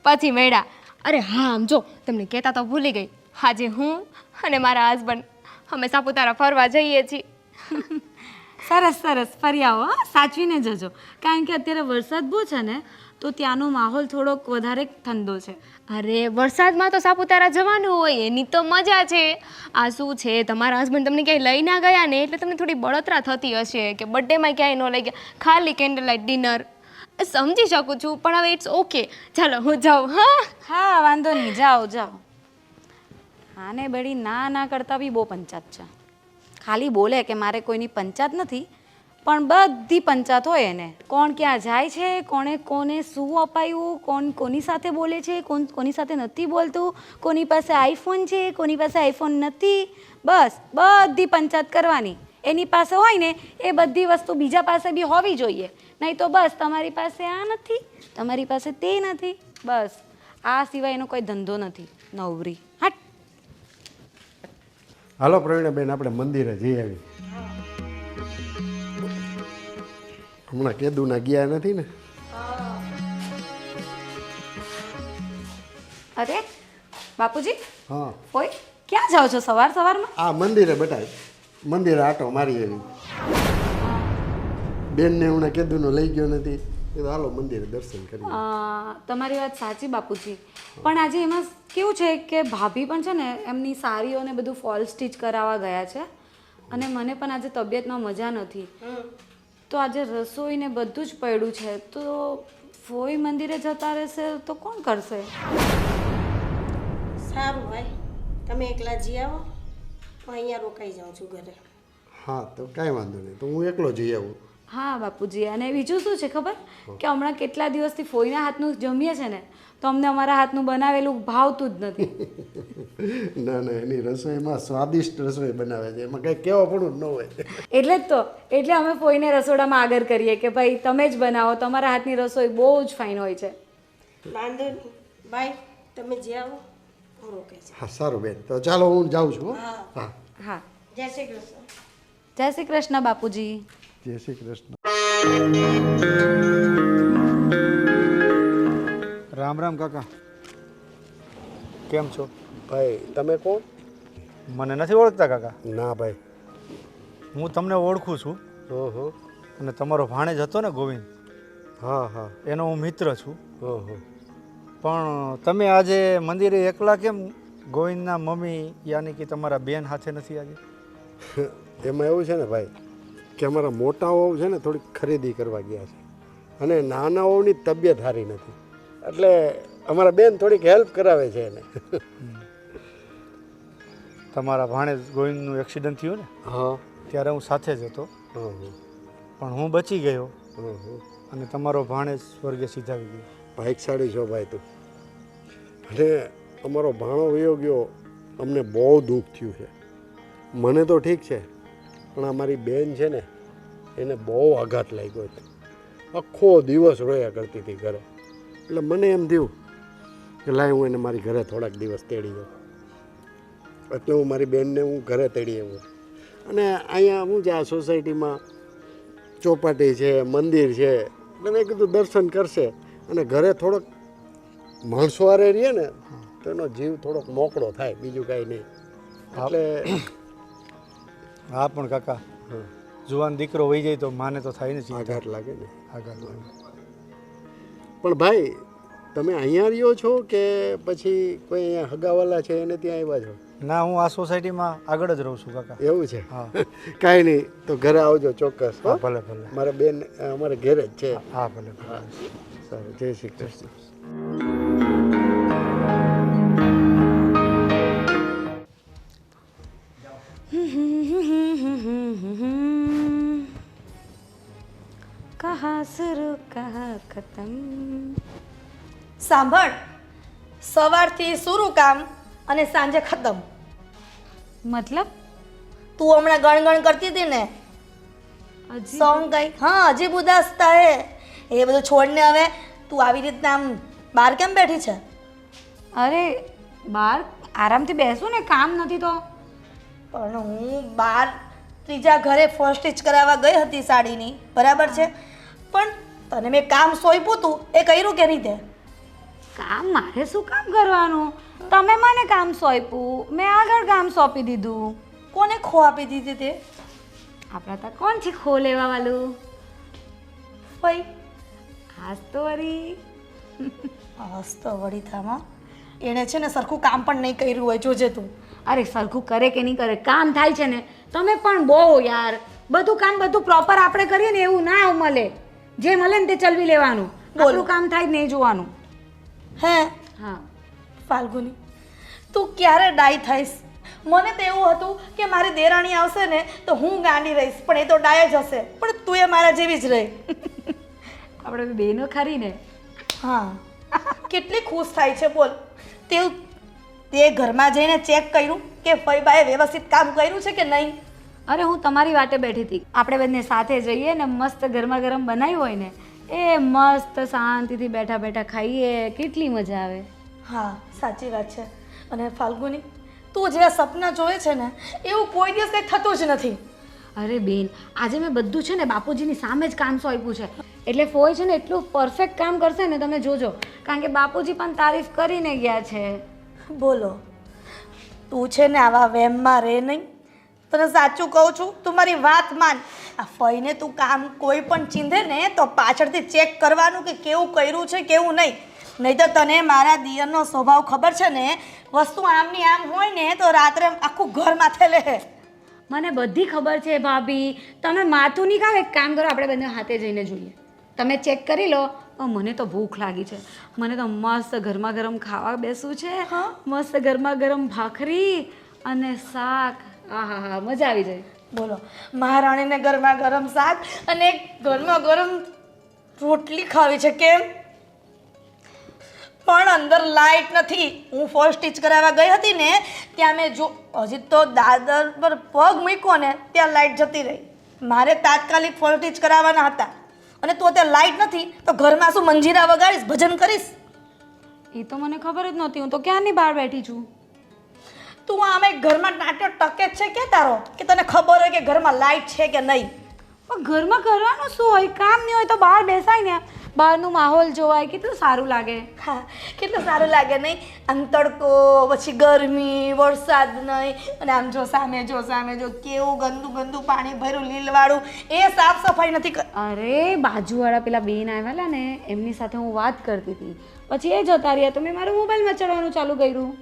પછી મેળા. અરે હા આમ જો તમને કહેતા તો ભૂલી ગઈ, આજે હું અને મારા હસબન્ડ અમે સાપુતારા ફરવા જઈએ છીએ. સરસ સરસ, ફરી આવો. હા સાચવીને જજો, કારણ કે અત્યારે વરસાદ બહુ છે ને તો ત્યાંનો માહોલ થોડોક વધારે ઠંડો છે. અરે વરસાદમાં તો સાપુતારા જવાનું હોય, એની તો મજા છે. આ શું છે, તમારા હસબન્ડ તમને ક્યાંય લઈ ના ગયા ને એટલે તમને થોડી બળતરા થતી હશે કે બર્થડેમાં ક્યાંય ન લઈ ગયા, ખાલી કેન્ડલ લાઇટ ડિનર. સમજી શકું છું, પણ હવે ઇટ્સ ઓકે. ચાલો હું જાઉં. હા હા વાંધો નહીં, જાઓ જાઓ. આને બળી ના ના કરતા બી બહુ પંચાયત છે. ખાલી બોલે કે મારે કોઈની પંચાયત નથી, પણ બધી પંચાયત હોય એને. કોણ ક્યાં જાય છે, કોને કોને શું અપાયું, કોણ કોની સાથે બોલે છે, કોણ કોની સાથે નથી બોલતું, કોની પાસે આઈફોન છે, કોની પાસે આઈફોન નથી. બસ બધી પંચાયત કરવાની. એની પાસે હોય ને એ બધી વસ્તુ બીજા પાસે બી હોવી જોઈએ. નહીં તો બસ તમારી પાસે આ નથી, તમારી પાસે તે નથી, બસ આ સિવાય એનો કોઈ ધંધો નથી. નવરી હટ. હાલો પ્રવીણાબેન, આપણે મંદિરે જઈ આવી. હમણાં કેદુના ગયા નથી ને? અરે બાપુજી, હા ઓય ક્યાં જાઓ છો સવાર સવારમાં? આ મંદિરે બટાય, મંદિરે આટો મારી આવી. બેનને હમણાં કેદુનો લઈ ગયો નથી, એ તો હાલો મંદિરે દર્શન કરી. તમારી વાત સાચી બાપુજી, પણ આજે એમાં કેવું છે કે ભાભી પણ છે ને એમની સાડીઓને બધું ફોલ સ્ટીચ કરાવવા ગયા છે અને મને પણ આજે તબિયતમાં મજા નથી, તો આજે રસોઈ ને બધું જ પડ્યું છે. તો ફોઈ મંદિરે જતા રહેશે તો કોણ કરશે? સારું ભાઈ, તમે એકલા જી આવો, હું અહીંયા રોકાઈ જાઉં છું ઘરે. હા તો કાંઈ વાંધો નહીં, તો હું એકલો જઈ આવું. હા બાપુજી, અને બીજું શું છે ખબર કે હમણાં કેટલા દિવસથી ફોઈના હાથનું જમીએ છે ને તો અમને અમારા હાથનું બનાવેલું ભાવતું જ નથી. ના ના, એની રસોઈમાં સ્વાદિષ્ટ રસોઈ બનાવે છે, એમાં કંઈ કહેવા પણ ન હોય. એટલે જ તો, એટલે અમે ફોઈને રસોડામાં આગળ કરીએ કે ભાઈ તમે જ બનાવો, તમારા હાથની રસોઈ બહુ જ ફાઇન હોય છે. વાંધો નહીં ભાઈ, તમે જે આવો હું રોકાઈ જાઉં. હા સારું બેન, તો ચાલો હું જાઉં છું. હો. હા હા જય શ્રી કૃષ્ણ. જય શ્રી કૃષ્ણ બાપુજી. જય શ્રી કૃષ્ણ. રામ રામ કાકા, કેમ છો? ભાઈ તમે કોણ? મને નથી ઓળખતા કાકા? ના ભાઈ. હું તમને ઓળખું છું. હં. અને તમારો ભાણેજ હતો ને ગોવિંદ, હા હા. એનો હું મિત્ર છું. હં. પણ તમે આજે મંદિરે એકલા કેમ? ગોવિંદના મમ્મી યાની કે તમારા બેન સાથે નથી આજે? એમાં એવું છે ને ભાઈ કે અમારા મોટા વહુ છે ને થોડીક ખરીદી કરવા ગયા છે અને નાના વહુની તબિયત સારી નથી, એટલે અમારા બેન થોડીક હેલ્પ કરાવે છે એને. તમારા ભાણેજ ગોવિંદનું એક્સિડન્ટ થયું ને, હા. ત્યારે હું સાથે જ હતો, હં. પણ હું બચી ગયો હં. અને તમારો ભાણેજ સ્વર્ગે સીધાવી ગયો. ભાઈકશાળી છો ભાઈ તું. અને અમારો ભાણો વયો ગયો, અમને બહુ દુઃખ થયું છે. મને તો ઠીક છે, પણ અમારી બેન છે ને એને બહુ આઘાત લાગ્યો છે. આખો દિવસ રોયા કરતી હતી ઘરે. એટલે મને એમ થયું કે લાય હું એને મારી ઘરે થોડાક દિવસ તેડી જાઉં. એટલે હું મારી બેનને હું ઘરે તેડી આવ્યો. અને અહીંયા હું છે આ સોસાયટીમાં ચોપાટી છે, મંદિર છે, એટલે મેં કીધું દર્શન કરશે અને ઘરે થોડોક માણસો હારે રહીએ ને તો એનો જીવ થોડોક મોકળો થાય, બીજું કાંઈ નહીં. એટલે હા પણ કાકા, જુવાન દીકરો વહી જાય તો માને તો થાય ને ચિંતા. આઘાત લાગે ને. આઘાત લાગે. પણ ભાઈ તમે અહીંયા રહ્યો છો કે પછી કોઈ અહીંયા હગાવાલા છે એને ત્યાં આવ્યા છો? ના, હું આ સોસાયટીમાં આગળ જ રહું છું કાકા. એવું છે? હા. કાંઈ નહીં, તો ઘરે આવજો ચોક્કસ. હા, ભલે ભલે. મારા બેન અમારે ઘેરે જ છે. હા, ભલે ભલે. સારું, જય શ્રી કૃષ્ણ. કહા શુરુ કહા ખતમ. સાંભળ, સવારથી શરૂ કામ અને સાંજે ખતમ. મતલબ તું હમણાં ગણગણ કરતી હતી ને, સોંગ ગાઈ. હા, હજી ઉદાસતા હે. એ બધું છોડને હવે તું આવી રીતના આમ બહાર કેમ બેઠી છે? અરે બહાર આરામથી બેસું ને, કામ નથી તો. પણ હું બહાર ત્રીજા ઘરે ફર્સ્ટ સ્ટીચ કરાવવા ગઈ હતી સાડીની, બરાબર છે, પણ તને મેં કામ સોંપ્યું તું એ કર્યું કે નહીં તે? કામ મારે શું કામ કરવાનું? તમે મને કામ સોંપ્યું, મેં આગળ કામ સોંપી દીધું. કોને ખો આપી દીધી તે? આપણા ત્યાં કોણ છે ખો લેવા વાળું? ભાઈ આજ તો વળી હસ તો વળી થામાં એણે છે ને સરખું કામ પણ નહીં કર્યું હોય, જોજે તું. અરે સરખું કરે કે નહીં કરે, કામ થાય છે ને. તમે પણ બહુ યાર, બધું કામ બધું પ્રોપર આપણે કરીએ ને એવું ના મળે. જે મળે ને તે ચલવી લેવાનું, આપણું કામ થાય નહીં જોવાનું. હે હા ફાલ્ગુની, તું ક્યારે ડાય થઈશ? મને તો એવું હતું કે મારી દેરાણી આવશે ને તો હું ગાંડી રહીશ, પણ એ તો ડાય જ હશે. પણ તું એ મારા જેવી જ રહી. આપણે બેનો ખરી ને. હા, કેટલી ખુશ થાય છે બોલ. તે ઘરમાં જઈને ચેક કર્યું કે ફઈબાએ વ્યવસ્થિત કામ કર્યું છે કે નહીં? અરે હું તમારી વાટે બેઠી હતી. આપણે બંને સાથે જઈએ ને, મસ્ત ગરમા ગરમ બનાવી હોય ને, એ મસ્ત શાંતિથી બેઠા બેઠા ખાઈએ, કેટલી મજા આવે. હા, સાચી વાત છે. અને ફાલ્ગુની, તું જે સપના જોવે છે ને એવું કોઈ દિવસ કંઈ થતું જ નથી. અરે બેન, આજે મેં બધું છે ને બાપુજીની સામે જ કામ સોંપ્યું છે, એટલે ફોઈ છે ને એટલું પરફેક્ટ કામ કરશે ને, તમે જોજો. કારણ કે બાપુજી પણ તારીફ કરીને ગયા છે. બોલો, તું છે ને આવા વેમમાં રહે નહીં. તને સાચું કહું છું, તું મારી વાત માન. આ ફઈને તું કામ કોઈ પણ ચીંધે ને તો પાછળથી ચેક કરવાનું કે કેવું કર્યું છે કેવું નહીં. નહીં તો તને મારા દિયરનો સ્વભાવ ખબર છે ને, વસ્તુ આમની આમ હોય ને તો રાત્રે આખું ઘર માથે લે. મને બધી ખબર છે ભાભી, તમે માથું નહીં ખાવ. એક કામ કરો, આપણે બંને હાથે જઈને જોઈએ. તમે ચેક કરી લો. મને તો ભૂખ લાગી છે, મને તો મસ્ત ગરમા ગરમ ખાવા બેસવું છે. મસ્ત ગરમા ગરમ ભાખરી અને શાક. હા, મજા આવી જાય. બોલો, મહારાણીને ગરમા ગરમ શાક અને ગરમા ગરમ રોટલી ખાવી છે કેમ? પણ અંદર લાઇટ નથી. હું ફર્સ્ટ સ્ટીચ કરાવવા ગઈ હતી ને ત્યાં મેં જો હજી તો દાદર પર પગ મૂક્યો ને ત્યાં લાઇટ જતી રહી. મારે તાત્કાલિક ફર્સ્ટ સ્ટીચ કરાવવાના હતા અને તો ત્યાં લાઇટ નથી તો ઘરમાં શું મંજીરા વગાડીશ, ભજન કરીશ? એ તો મને ખબર જ નહોતી. હું તો ક્યારની બહાર બેઠી છું. તું આમે ઘરમાં ટાંટ્યો ટકે જ છે કે તારો કે તને ખબર હોય કે ઘરમાં લાઈટ છે કે નહીં? પણ ઘરમાં કરવાનું શું હોય? કામ નહીં હોય તો બહાર બેસાય ને, બહારનું માહોલ જોવાય, કેટલું સારું લાગે. હા, કેટલું સારું લાગે નહીં? આમ તડકો, પછી ગરમી, વરસાદ નહીં, અને આમ જો સામે જો કેવું ગંદુ ગંદુ પાણી ભર્યું લીલવાળું, એ સાફ સફાઈ નથી અરે બાજુવાળા પેલા બેન આવેલા ને, એમની સાથે હું વાત કરતી હતી, પછી એ જતા રહ્યા તો મેં મારું મોબાઈલમાં ચડવાનું ચાલુ કર્યું.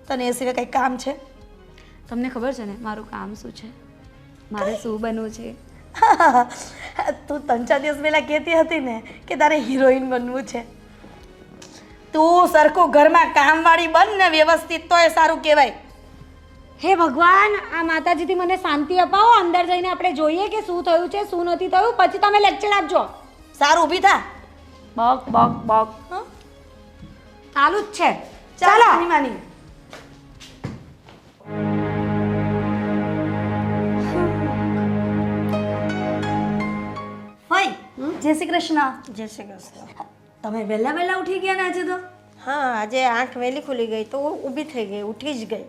તને એ સિવાય કંઈ કામ છે? તમને ખબર છે ને મારું કામ શું છે? મારે શું બનવું છે? તું 3-4 દિવસ પહેલા કહેતી હતી ને કે તારે હિરોઈન બનવું છે. તું સરખું ઘરમાં કામવાળી બન ને વ્યવસ્થિત, તો એ સારું કહેવાય. હે ભગવાન, આ માતાજીથી મને શાંતિ અપાવો. અંદર જઈને આપણે જોઈએ કે શું થયું છે, શું નથી થયું, પછી તમે લેક્ચર આપજો. સારું, ઊભી થા. બક બક બક હં? ચાલુ જ છે. ચાલો માની. ભાઈ, જય શ્રી કૃષ્ણ. જય શ્રી કૃષ્ણ. તમે વહેલા વહેલા ઉઠી ગયા ને આજે તો? હા, આજે આંખ વહેલી ખુલી ગઈ તો ઊભી થઈ ગઈ, ઉઠી જ ગઈ.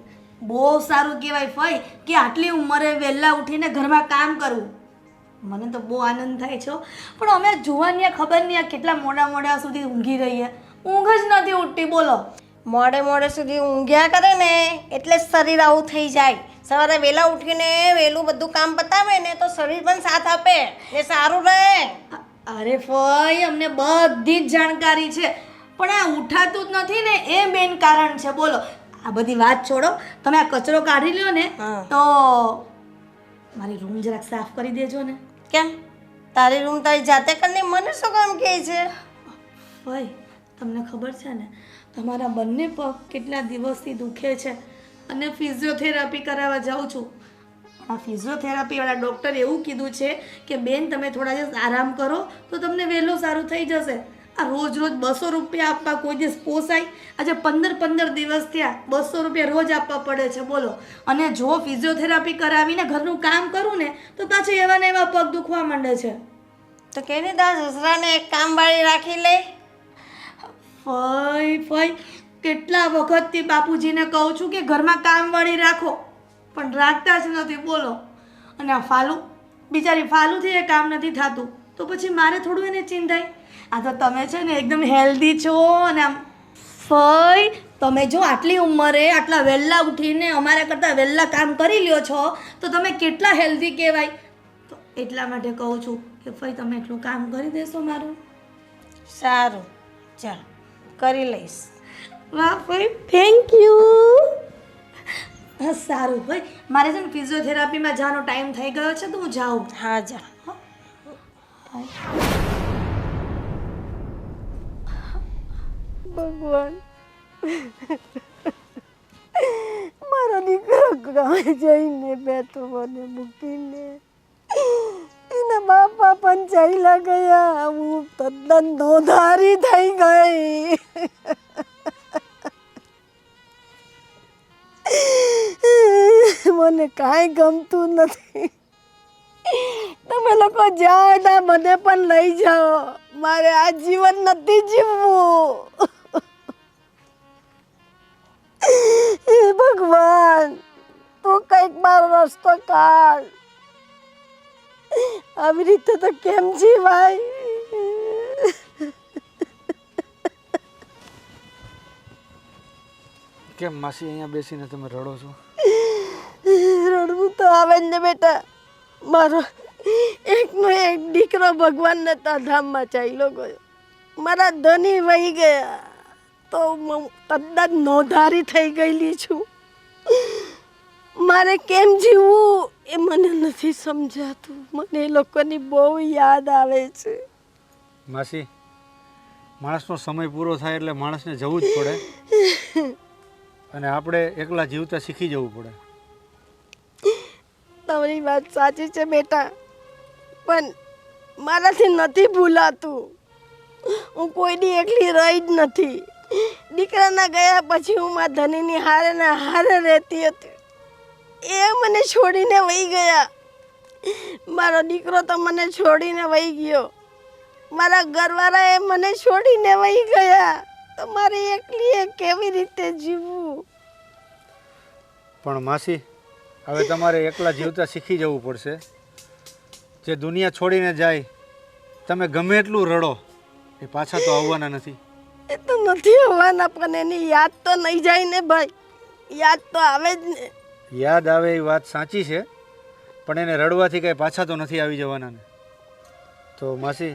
બહુ સારું કહેવાય ભાઈ કે આટલી ઉંમરે વહેલા ઉઠીને ઘરમાં કામ કરવું. મને તો બહુ આનંદ થાય છે. પણ અમે જોવાની ખબર નહીં આ કેટલા મોડા સુધી ઊંઘી રહીએ, ઊંઘ જ નથી ઉઠતી. બોલો, મોડે સુધી ઊંઘ્યા કરે ને એટલે શરીર આવું થઈ જાય. સવારે વહેલા ઉઠીને વહેલું બધું કામ પતાવે ને તો શરીર પણ સાથ આપે ને સારું રહે. અરે ભાઈ, અમને બધી જ જાણકારી છે, પણ આ ઉઠાતું જ નથી ને, એ મેઇન કારણ છે. બોલો, આ બધી વાત છોડો, તમે આ કચરો કાઢી લ્યો ને તો મારી રૂમ જરાક સાફ કરી દેજો ને. કેમ? તારી રૂમ તારી જાતે કરીને મને શું કામ કહે છે? ભાઈ, તમને ખબર છે ને તમારા બંને પગ કેટલા દિવસથી દુખે છે અને ફિઝિયોથેરાપી કરાવવા જાઉં છું. આ ફિઝિયોથેરાપીવાળા ડૉક્ટરે એવું કીધું છે કે બેન, તમે થોડા દિવસ આરામ કરો તો તમને વહેલું સારું થઈ જશે. આ રોજ 200 રૂપિયા આપવા કોઈ દિવસ પોસાય? આજે 15 દિવસ થયા, 200 રૂપિયા રોજ આપવા પડે છે. બોલો, અને જો ફિઝિયોથેરાપી કરાવીને ઘરનું કામ કરું ને તો પાછું એવા ને એવા પગ દુખવા માંડે છે. તો કેને તારા સસરાને એક કામવાળી રાખી લે. ફઈ કેટલા વખતથી બાપુજીને કહું છું કે ઘરમાં કામવાળી રાખો, પણ રાખતા જ નથી. બોલો, અને આ ફાલુ, બિચારી ફાલુથી એ કામ નથી થતું તો પછી મારે થોડું એને ચિંતાય. આ તો તમે છે ને એકદમ હેલ્ધી છો, અને આમ ફઈ તમે જો આટલી ઉંમરે આટલા વહેલા ઉઠીને અમારા કરતાં વહેલા કામ કરી લ્યો છો તો તમે કેટલા હેલ્ધી કહેવાય. તો એટલા માટે કહું છું કે ફઈ તમે એટલું કામ કરી દેશો મારું? સારું, ચાલ કરી લઈશ. વાહ ભાઈ, થેન્ક યુ. હા સારું ભાઈ, મારે છે ને ફિઝિયોથેરાપીમાં જવાનો ટાઈમ થઈ ગયો છે તો હું જાઉં. હા, જા. ભગવાન, મારો દીકરો ગામે જઈને બેઠો મને મૂકીને એના બાપા પણ ચાલ્યા ગયા. હું તદ્દન નોંધારી થઈ ગઈ. મને કાંઈ ગમતું નથી. તમે લોકો જાઓ ના, મને પણ લઈ જાઓ. મારે આ જીવન નથી જીવવું. ભગવાન, તું કંઈક મારો રસ્તો કાઢ. આવી રીતે તો કેમ જીવાય? કેમ માસી અહીંયા બેસીને તમે રડો છો? રડવું તો આવે ને બેટા. મારો એકનો એક દીકરો ભગવાનના ધામમાં ચાલ્યો ગયો. મારા ધણી વહી ગયા તો હું તદ્દન નોંધારી થઈ ગયેલી છું. મારે કેમ જીવવું એ મને નથી સમજાતું. મને એ લોકોની બહુ યાદ આવે છે. માસી, માણસનો સમય પૂરો થાય એટલે માણસને જવું જ પડે, અને આપણે એકલા જીવતા શીખી જવું પડે. તમારી વાત સાચી છે બેટા, પણ મારાથી નથી ભૂલાતું. હું કોઈની એકલી રહી જ નથી. દીકરાના ગયા પછી હું મારા ધણીની હારે ને હારે રહેતી હતી. એ મને છોડીને વહી ગયા. મારો દીકરો તો મને છોડીને વહી ગયો. મારા ઘરવાળાએ મને છોડીને વહી ગયા. તો મારે એકલી કેવી રીતે જીવવું? પણ માસી, હવે તમારે એકલા જીવતા શીખી જવું પડશે. જે દુનિયા છોડીને જાય, તમે ગમે એટલું રડો, એ પાછા તો આવવાના નથી. એ તો નથી હોવાના, પણ એની યાદ તો નહીં જાય ને ભાઈ. યાદ તો આવે જ ને. યાદ આવે એ વાત સાચી છે, પણ એને રડવાથી કાંઈ પાછા તો નથી આવી જવાના ને. તો માસી,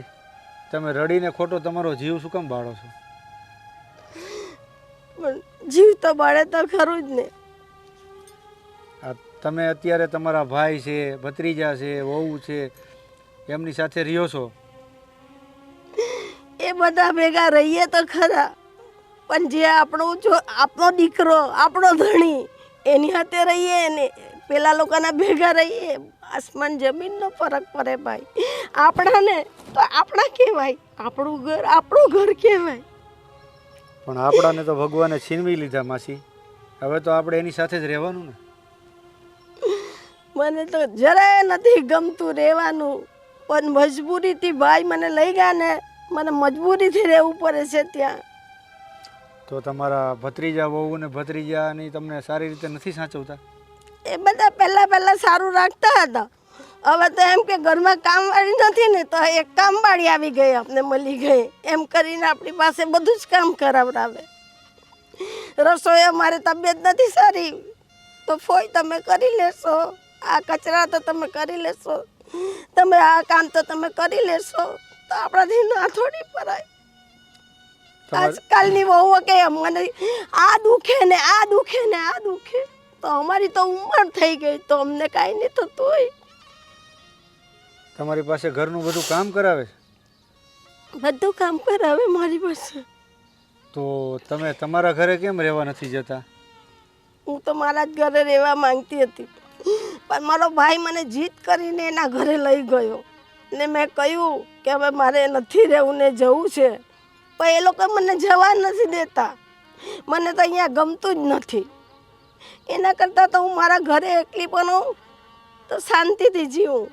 તમે રડીને ખોટો તમારો જીવ શું કામ બાળો છો? પણ જીવ તો બાળે તો ખરું જ ને. આ તમે અત્યારે તમારા ભાઈ છે, ભત્રીજા છે, વહુ છે, એમની સાથે રહ્યો છો. એ બધા ભેગા રહીએ તો ખરા, પણ જે આપણો દીકરો, આપણો ધણી, એની હાથે રહીએ ને પેલા લોકોના ભેગા રહીએ, આસમાન જમીનનો ફરક પડે ભાઈ. આપણાને તો આપણા કહેવાય, આપણું ઘર કહેવાય. પણ આપણાને તો ભગવાને છીનવી લીધા માસી. હવે તો આપણે એની સાથે જ રહેવાનું ને. મને તો જરાય નથી ગમતું રહેવાનું, પણ મજબૂરીથી ભાઈ મને લઈ ગયા ને, મને મજબૂરીથી રહેવું પડે છે ત્યાં. તો તમારા ભત્રીજા વહુ ને ભત્રીજાની તમને સારી રીતે નથી સાચવતા? એ બધા પહેલાં સારું રાખતા હતા. હવે તો એમ કે ઘરમાં કામવાળી નથી ને, તો એક કામવાળી આવી ગઈ, આપણે મળી ગઈ. એમ કરીને આપણી પાસે બધું જ કામ કરાવડાવે. રસોઈ અમારી તબિયત નથી સારી, તો ફોઈ તમે કરી લેશો, આ કચરા તો તમે કરી લેશો, તમે આ કામ તો તમે કરી લેશો. તો આપણાથી ના થોડી પરાય. આજકાલની વહુઓ કે મને આ દુખે ને આ દુખે ને આ દુખે. તો અમારી તો ઉંમર થઈ ગઈ, તો અમને કાંઈ નહીં થતું હોય. તમારી પાસે ઘરનું બધું કામ કરાવે છે? બધું કામ કરાવે મારી પાસે. તો તમે તમારા ઘરે કેમ રહેવા નથી જતા? હું તો મારા જ ઘરે રહેવા માંગતી હતી, પણ મારો ભાઈ મને જીદ કરીને એના ઘરે લઈ ગયો ને મેં કહ્યું કે હવે મારે નથી રહેવું ને જવું છે, પણ એ લોકો મને જવા નથી દેતા. મને તો અહીંયા ગમતું જ નથી. એના કરતાં તો હું મારા ઘરે એકલી પણ હોઉં તો શાંતિથી જીવું.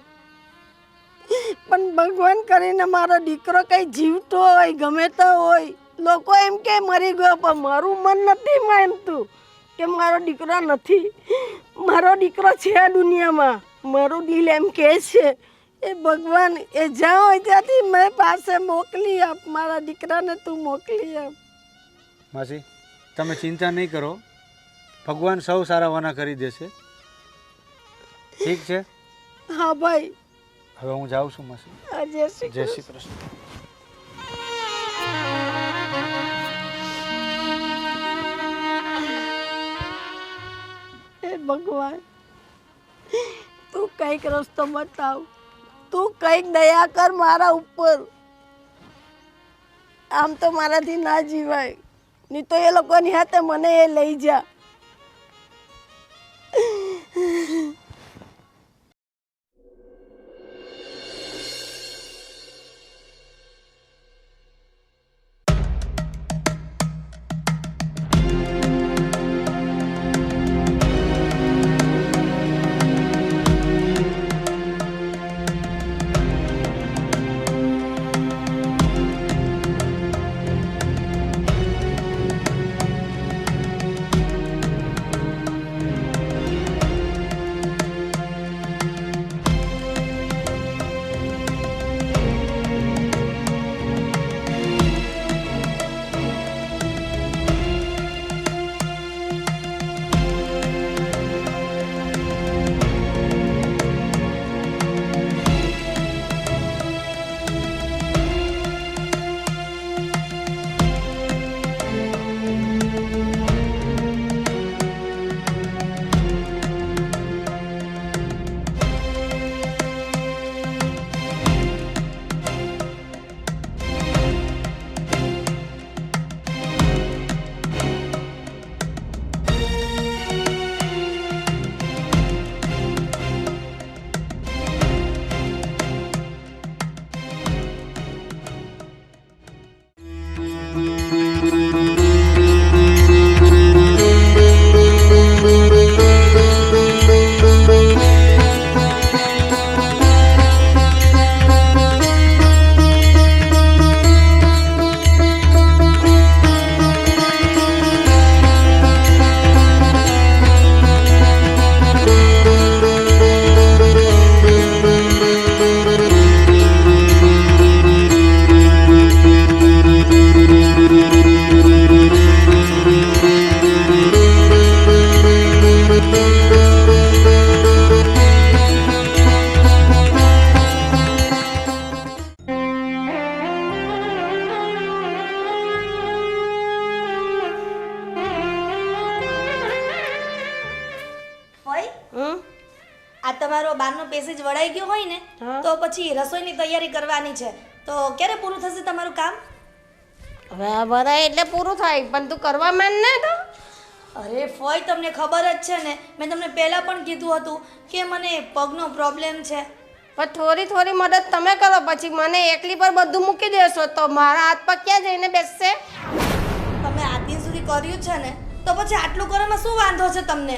પણ ભગવાન કરીને મારો દીકરો કંઈ જીવતો હોય, ગમે તો હોય. લોકો એમ કે મરી ગયો, પણ મારું મન નથી માનતું કે મારો દીકરો નથી. મારો દીકરો છે આ દુનિયામાં. મારું દિલ એમ કહે છે એ ભગવાન, એ જ્યાં હોય ત્યાંથી મેં પાસે મોકલી આપ, મારા દીકરાને તું મોકલી આપ. માસી, તમે ચિંતા નહીં કરો, ભગવાન સૌ સારાવાના કરી દેશે. ઠીક છે? હા ભાઈ. હવે હું જાઉં છું માસી. જય શ્રી જય શ્રી કૃષ્ણ. હે ભગવાન, તું કંઈક રસ્તો બતાવ, તું કંઈક દયા કર મારા ઉપર. આમ તો મારાથી ના જીવાય, નહીં તો એ લોકોની હાથે મને એ લઈ જા. તમારો બહારનો પેસેજ વળાઈ ગયો હોય ને તો પછી રસોઈની તૈયારી કરવાની છે. તો ક્યારે પૂરું થશે તમારું કામ? હવે આ ભરાય એટલે પૂરું થાય, પણ તું કરવા માંડ ને તો. અરે ફોય, તમને ખબર જ છે ને, મેં તમને પહેલાં પણ કીધું હતું કે મને પગનો પ્રોબ્લેમ છે. પણ થોડી થોડી મદદ તમે કરો, પછી મને એકલી પર બધું મૂકી દેશો તો મારા હાથ પગ ક્યાં જઈને બેસશે? તમે આજ દિન સુધી કર્યું છે ને, તો પછી આટલું કરવામાં શું વાંધો છે તમને?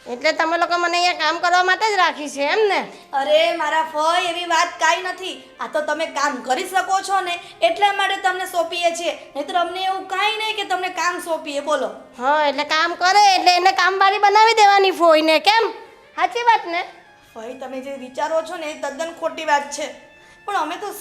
એટલે તમે લોકો મને અહીંયા કામ કરવા માટે જ રાખી છે એમ ને? અરે મારા ફોય, એવી વાત કાંઈ નથી. આ તો તમે કામ કરી શકો છો ને એટલા માટે તમને સોંપીએ છીએ, નહીંતર અમને એવું કાંઈ નહીં કે તમને કામ સોંપીએ. બોલો. હા, એટલે કામ કરે એટલે એને કામવાળી બનાવી દેવાની ફોઈને, કેમ? સાચી વાત ને? ફોય, તમે જે વિચારો છો ને એ તદ્દન ખોટી વાત છે. પણ અમે તો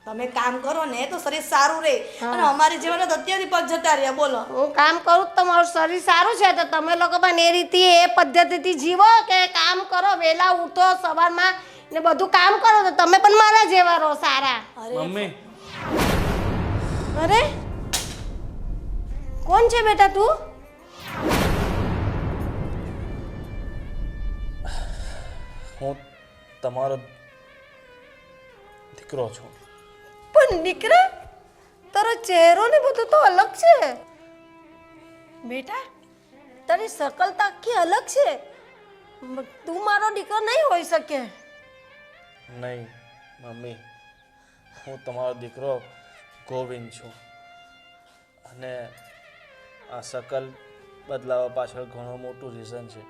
તમે કામ કરો ને તો શરીર સારું રહે, અને અમારી જેવાના તો અત્યારથી પગ જતા રહ્યા. બોલો. હું કામ કરું તો મારું શરીર સારું છે, તો તમે લોકો પણ એ રીતે એ પદ્ધતિથી જીવો કે કામ કરો, વહેલા ઉઠો સવારમાં ને બધું કામ કરો, તો તમે પણ મારા જેવા રહો સારા. મમ્મી, અરે કોણ છે બેટા તું? હું તમારો દીકરો છું. પણ દીકરા, તારો ચહેરો ને બધું તો અલગ છે બેટા. તારી શકલ તો આખી અલગ છે. તું મારો દીકરો નહીં હોઈ શકે. નહીં મમ્મી, હું તમારો દીકરો ગોવિંદ છું, અને આ શકલ બદલાવા પાછળ ઘણું મોટું રીઝન છે.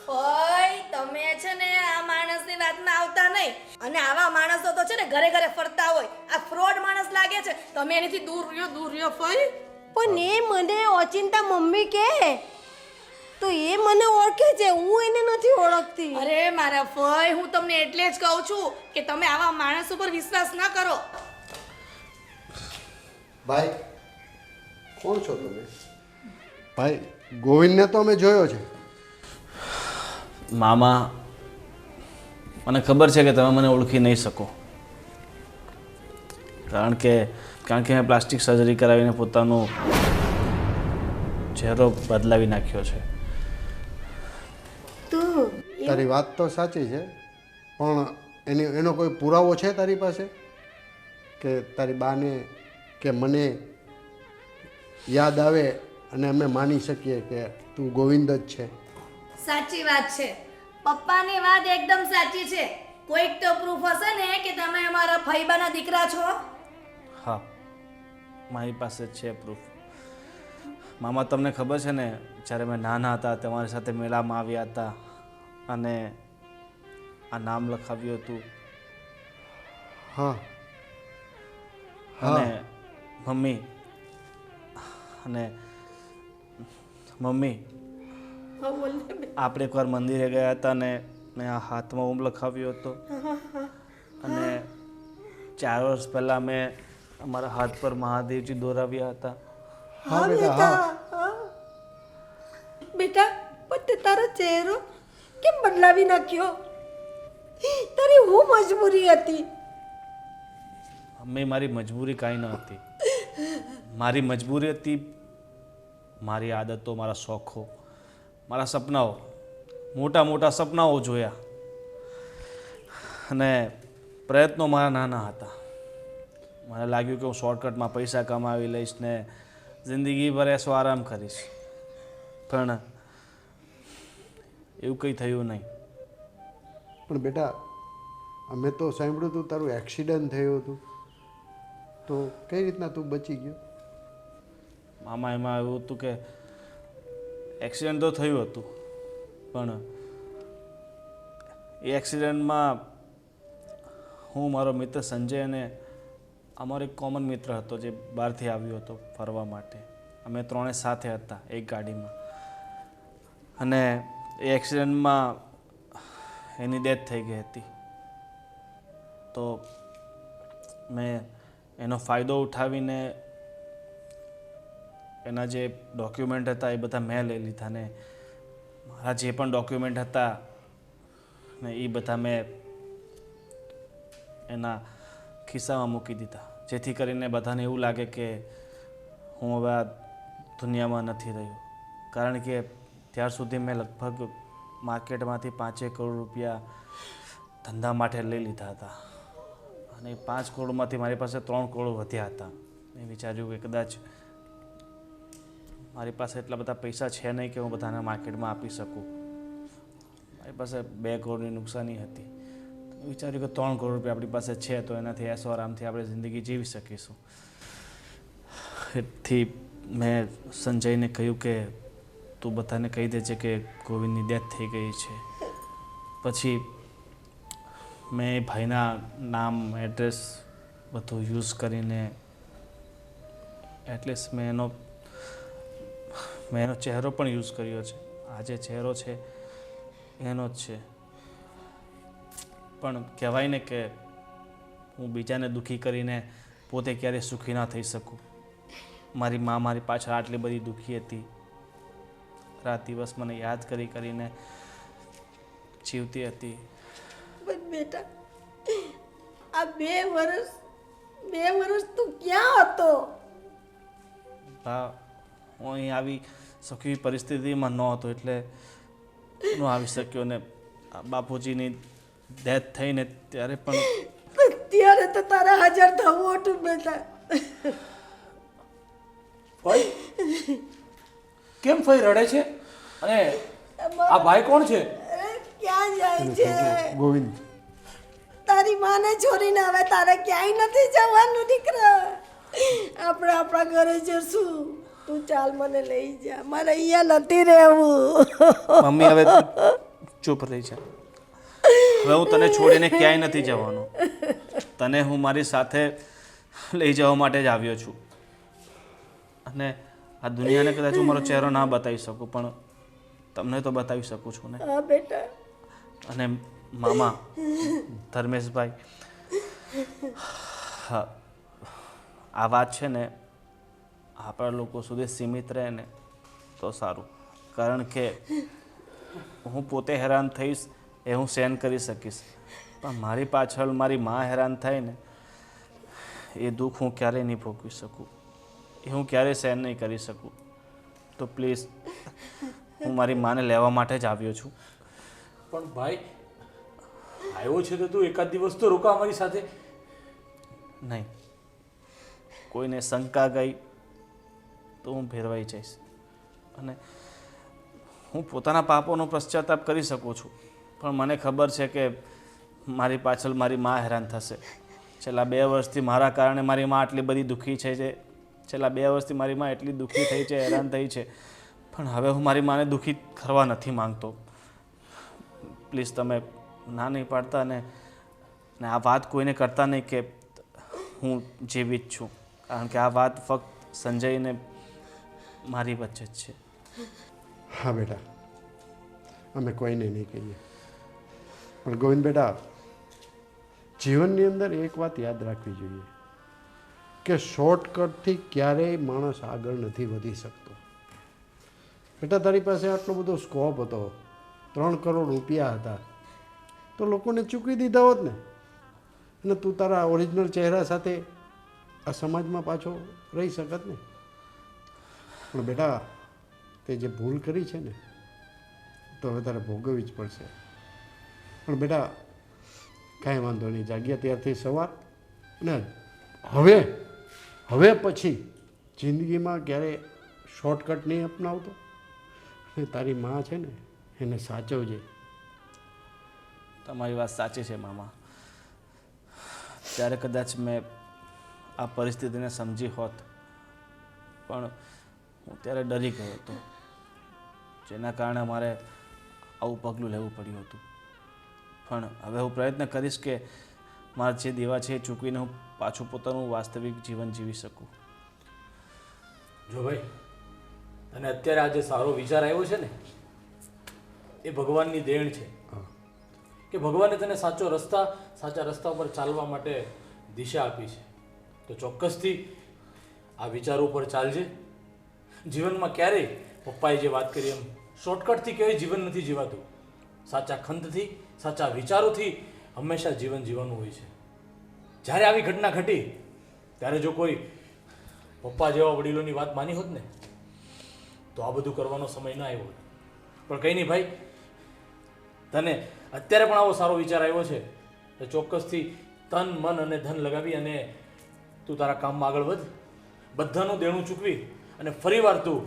ફોય, તમે છે ને આ માણસની વાતમાં આવતા નહીં, અને આવા માણસો તો છે ને ઘરે ઘરે ફરતા હોય. આ ફ્રોડ માણસ લાગે છે, તમે એનાથી દૂર રહ્યો ફોય. પણ એ મને ઓચિંતા મમ્મી કે તો એ મને ઓળખે છે, હું એને નથી ઓળખતી. અરે મારા ફોય, હું તમને એટલે જ કહું છું કે તમે આવા માણસ ઉપર વિશ્વાસ ન કરો. ભાઈ, કોણ છો તમે? ભાઈ, ગોવિંદને તો અમે જોયો છે. મામા, મને ખબર છે કે તમે મને ઓળખી નહીં શકો, કારણ કે મેં પ્લાસ્ટિક સર્જરી કરાવીને પોતાનો ચહેરો બદલાવી નાખ્યો છે. તારી વાત તો સાચી છે, પણ એનો કોઈ પુરાવો છે તારી પાસે કે તારી બાને કે મને યાદ આવે અને અમે માની શકીએ કે તું ગોવિંદ જ છે? સાચી વાત છે, પપ્પાની વાત એકદમ સાચી છે. કોઈક તો પ્રૂફ હશે ને કે તમે અમારા ફઈબાના દીકરા છો. હા, મારી પાસે છે પ્રૂફ. મામા, તમને ખબર છે ને, જ્યારે મેં નાના હતા તમારી સાથે મેળામાં આવ્યા હતા અને આ નામ લખાવ્યું હતું. હા. અને મમ્મી, આપણે એકવાર મંદિરે ગયા હતા ને મેં આ હાથમાં ઓમ લખાવ્યો હતો, અને 4 વર્ષ પહેલાં મેં અમારા હાથ પર મહાદેવજી દોરાવ્યા હતા. હા બેટા, હા. બેટા, પણ તે તારો ચહેરો કેમ બદલાવી નાખ્યો? તારી હું મજબૂરી હતી? મમ્મી, મારી મજબૂરી કાંઈ ન હતી. મારી મજબૂરી હતી મારી આદતો, મારા શોખો, મારા સપનાઓ. મોટા મોટા સપનાઓ જોયા, અને પ્રયત્નો મારા નાના હતા. મને લાગ્યું કે હું શોર્ટકટમાં પૈસા કમાવી લઈશ ને જિંદગીભર એસો આરામ કરીશ, પણ એવું કંઈ થયું નહીં. પણ બેટા, અમે તો સાંભળ્યું હતું તારું એક્સિડન્ટ થયું હતું, તો કઈ રીતના તું બચી ગયો? મામા, એમાં એવું હતું કે એક્સિડન્ટ તો થયું હતું, પણ એ એક્સિડન્ટમાં હું, મારો મિત્ર સંજય અને અમારો એક કોમન મિત્ર હતો જે બહારથી આવ્યો હતો ફરવા માટે. અમે 3 સાથે હતા એક ગાડીમાં, અને એ એક્સિડન્ટમાં એની ડેથ થઈ ગઈ હતી. તો મેં એનો ફાયદો ઉઠાવીને એના જે ડોક્યુમેન્ટ હતા એ બધા મેં લઈ લીધા, ને મારા જે પણ ડોક્યુમેન્ટ હતા ને એ બધા મેં એના ખિસ્સામાં મૂકી દીધા, જેથી કરીને બધાને એવું લાગે કે હું હવે આ દુનિયામાં નથી રહ્યો. કારણ કે ત્યાર સુધી મેં લગભગ માર્કેટમાંથી 5 કરોડ રૂપિયા ધંધા માટે લઈ લીધા હતા અને 5 કરોડમાંથી મારી પાસે 3 કરોડ વધ્યા હતા. મેં વિચાર્યું કે કદાચ મારી પાસે એટલા બધા પૈસા છે નહીં કે હું બધાને માર્કેટમાં આપી શકું. મારી પાસે 2 કરોડની નુકસાની હતી. તો વિચાર્યું કે 3 કરોડ રૂપિયા આપણી પાસે છે તો એનાથી એસો આરામથી આપણે જિંદગી જીવી શકીશું. એથી મેં સંજયને કહ્યું કે તું બધાને કહી દેજે કે ગોવિંદની ડેથ થઈ ગઈ છે. પછી મેં ભાઈના નામ એડ્રેસ બધું યુઝ કરીને એટલીસ્ટ મેં એનો ચહેરો પણ યુઝ કર્યો છે. આ જે ચહેરો છે એનો જ છે. પણ કહેવાય ને કે હું બીજાને દુઃખી કરીને પોતે ક્યારેય સુખી ના થઈ શકું. મારી મા મારી પાછળ આટલી બધી દુઃખી હતી. રાત દિવસ મને યાદ કરીને જીવતી હતી. પણ બેટા આ 2 વર્ષ તું ક્યાં હતો? હા, હું અહીં આવી સખી પરિસ્થિતિમાં નહોતો એટલે ન આવી શક્યો. ને બાપુજીની ડેથ થઈને ત્યારે પણ ત્યારે તો તારા હાજર થવું હતું બેટા. ભાઈ કેમ ફઈ રડે છે? અને આ ભાઈ કોણ છે? અરે ક્યાં જાય છે? ગોવિંદ, તારી માને છોડીને હવે તારે ક્યાંય નથી જવાનું દીકરા. આપણે આપણા ઘરે જશું. તું ચાલ મને લઈ જા. મારે અહીંયા નથી રહેવું. મમ્મી હવે ચૂપ રહી છે. હવે હું તને છોડીને ક્યાંય નથી જવાનો. તને હું મારી સાથે લઈ જવા માટે જ આવ્યો છું. અને આ દુનિયાને કદાચ હું મારો ચહેરો ના બતાવી શકું પણ તમને તો બતાવી શકું છું ને. હા બેટા. અને મામા ધર્મેશભાઈ, હા, આ વાત છે ને આપણા લોકો સુધી સીમિત રહે ને તો સારું. કારણ કે હું પોતે હેરાન થઈશ એ હું સહન કરી શકીશ પણ મારી પાછળ મારી મા હેરાન થાય ને એ દુઃખ હું ક્યારેય નહીં ભોગવી શકું. એ હું ક્યારેય સહન નહીં કરી શકું. તો પ્લીઝ હું મારી માને લેવા માટે જ આવ્યો છું. પણ ભાઈ આવ્યો છે તો તું એકાદ દિવસ તો રોકા અમારી સાથે. નહીં, કોઈને શંકા ગઈ તો હું ભેરવાઈ જઈશ. અને હું પોતાના પાપોનો પશ્ચાતાપ કરી શકું છું પણ મને ખબર છે કે મારી પાછળ મારી મા હેરાન થશે. છેલ્લા 2 વર્ષથી મારા કારણે મારી મા આટલી બધી દુઃખી છે. છેલ્લા 2 વર્ષથી મારી મા એટલી દુઃખી થઈ છે, હેરાન થઈ છે. પણ હવે હું મારી માને દુઃખી કરવા નથી માંગતો. પ્લીઝ તમે ના નહીં પાડતા ને આ વાત કોઈને કરતા નહીં કે હું જીવિત છું. કારણ કે આ વાત ફક્ત સંજયને મારી વચ્ચે જ છે. હા બેટા, અમે કોઈને નહીં કહીએ. પણ ગોવિંદ બેટા, જીવનની અંદર એક વાત યાદ રાખવી જોઈએ કે શોર્ટકટથી ક્યારેય માણસ આગળ નથી વધી શકતો. બેટા, તારી પાસે આટલો બધો સ્કોપ હતો, 3 કરોડ રૂપિયા હતા, તો લોકોને ચૂકવી દીધા હોત ને અને તું તારા ઓરિજિનલ ચહેરા સાથે આ સમાજમાં પાછો રહી શકત ને. પણ બેટા, તે જે ભૂલ કરી છે ને તો હવે તારે ભોગવવી જ પડશે. પણ બેટા કાંઈ વાંધો નહીં, જાગ્યા ત્યારથી સવાર ને હવે પછી જિંદગીમાં ક્યારેય શોર્ટકટ નહીં અપનાવતો. અને તારી માં છે ને એને સાચવજે. તમારી વાત સાચી છે મામા. ત્યારે કદાચ મેં આ પરિસ્થિતિને સમજી હોત પણ હું ત્યારે ડરી ગયો હતો જેના કારણે મારે આવું પગલું લેવું પડ્યું હતું. પણ હવે હું પ્રયત્ન કરીશ કે મારા જે દેવા છે એ ચૂકવીને હું પાછું પોતાનું વાસ્તવિક જીવન જીવી શકું. જો ભાઈ, અને અત્યારે આ જે સારો વિચાર આવ્યો છે ને એ ભગવાનની દેણ છે કે ભગવાને તને સાચા રસ્તા પર ચાલવા માટે દિશા આપી છે. તો ચોક્કસથી આ વિચારો પર ચાલજે. જીવનમાં ક્યારેય પપ્પાએ જે વાત કરી એમ શોર્ટકટથી ક્યારેય જીવન નથી જીવાતું. સાચા ખંતથી, સાચા વિચારોથી હંમેશા જીવન જીવવાનું હોય છે. જ્યારે આવી ઘટના ઘટી ત્યારે જો કોઈ પપ્પા જેવા વડીલોની વાત માની હોત ને તો આ બધું કરવાનો સમય ના આવ્યો. પણ કંઈ નહીં ભાઈ, તને અત્યારે પણ આવો સારો વિચાર આવ્યો છે તો ચોક્કસથી તન મન અને ધન લગાવી અને તું તારા કામમાં આગળ વધ, બધાનું દેણું ચૂકવી અને ફરીવાર તું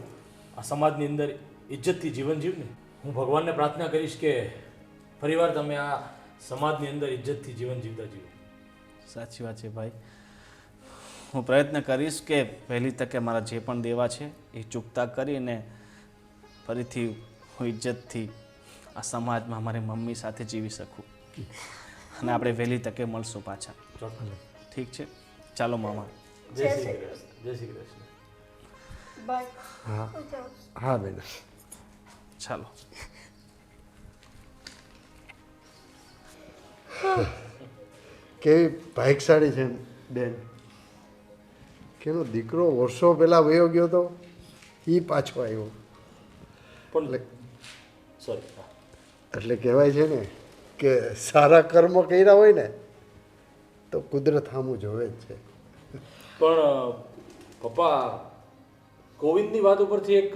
આ સમાજની અંદર ઇજ્જતથી જીવન જીવને. હું ભગવાનને પ્રાર્થના કરીશ કે ફરીવાર તમે આ સમાજની અંદર ઇજ્જતથી જીવન જીવતા જીવો. સાચી વાત છે ભાઈ. હું પ્રયત્ન કરીશ કે પહેલી તકે મારા જે પણ દેવા છે એ ચૂકતા કરીને ફરીથી હું ઇજ્જતથી આ સમાજમાં મારી મમ્મી સાથે જીવી શકું અને આપણે વહેલી તકે મળશું પાછા. ઠીક છે, ચાલો મામા. જય શ્રી કૃષ્ણ. જય શ્રી કૃષ્ણ. બાય. હા હા બેટા. ચાલો. કેવી ભાગ્યશાળી છે બેન કે એનો દીકરો વર્ષો પહેલાં વયો ગયો હતો, એ પાછો આવ્યો. પણ સોરી, એટલે કહેવાય છે ને કે સારા કર્મ કર્યા હોય ને તો કુદરત સામું જોવે જ છે. પણ પપ્પા, ગોવિંદની વાત ઉપરથી એક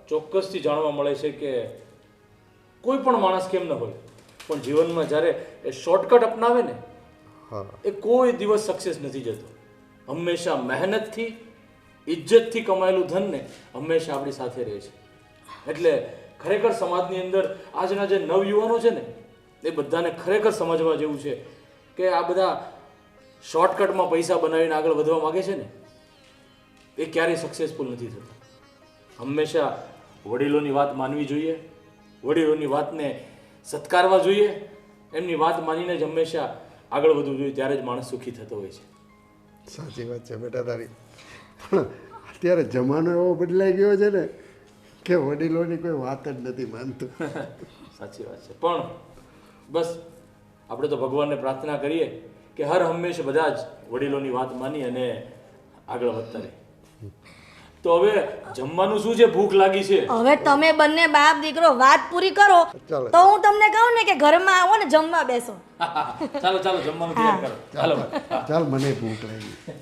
ચોક્કસથી જાણવા મળે છે કે કોઈ પણ માણસ કેમ ન હોય પણ જીવનમાં જ્યારે એ શોર્ટકટ અપનાવે ને હા એ કોઈ દિવસ સક્સેસ નથી જતો. હંમેશા મહેનતથી ઇજ્જતથી કમાયેલું ધન ને હંમેશા આપણી સાથે રહે છે. એટલે ખરેખર સમાજની અંદર આજના જે નવયુવાનો છે ને એ બધાને ખરેખર સમજવા જેવું છે કે આ બધા શોર્ટકટમાં પૈસા બનાવીને આગળ વધવા માગે છે ને એ ક્યારેય સક્સેસફુલ નથી થતા. હંમેશા વડીલોની વાત માનવી જોઈએ, વડીલોની વાતને સત્કારવા જોઈએ, એમની વાત માનીને જ હંમેશા આગળ વધવું જોઈએ, ત્યારે જ માણસ સુખી થતો હોય છે. સાચી વાત છે બેટા તારી. પણ અત્યારે જમાનો એવો બદલાઈ ગયો છે ને કે વડીલોની કોઈ વાત જ નથી માનતું. સાચી વાત છે. પણ બસ આપણે તો ભગવાનને પ્રાર્થના કરીએ કે હર હંમેશ બધા જ વડીલોની વાત માની અને આગળ વધતા રહે. તો હવે જમવાનું શું છે? ભૂખ લાગી છે. હવે તમે બંને બાપ દીકરો વાત પૂરી કરો ચાલો. તો હું તમને કહું ને કે ઘરમાં આવો ને જમવા બેસો. ચાલો ચાલો જમવાનું તૈયાર કરો. ચાલો. ચાલ મને ભૂખ લાગી.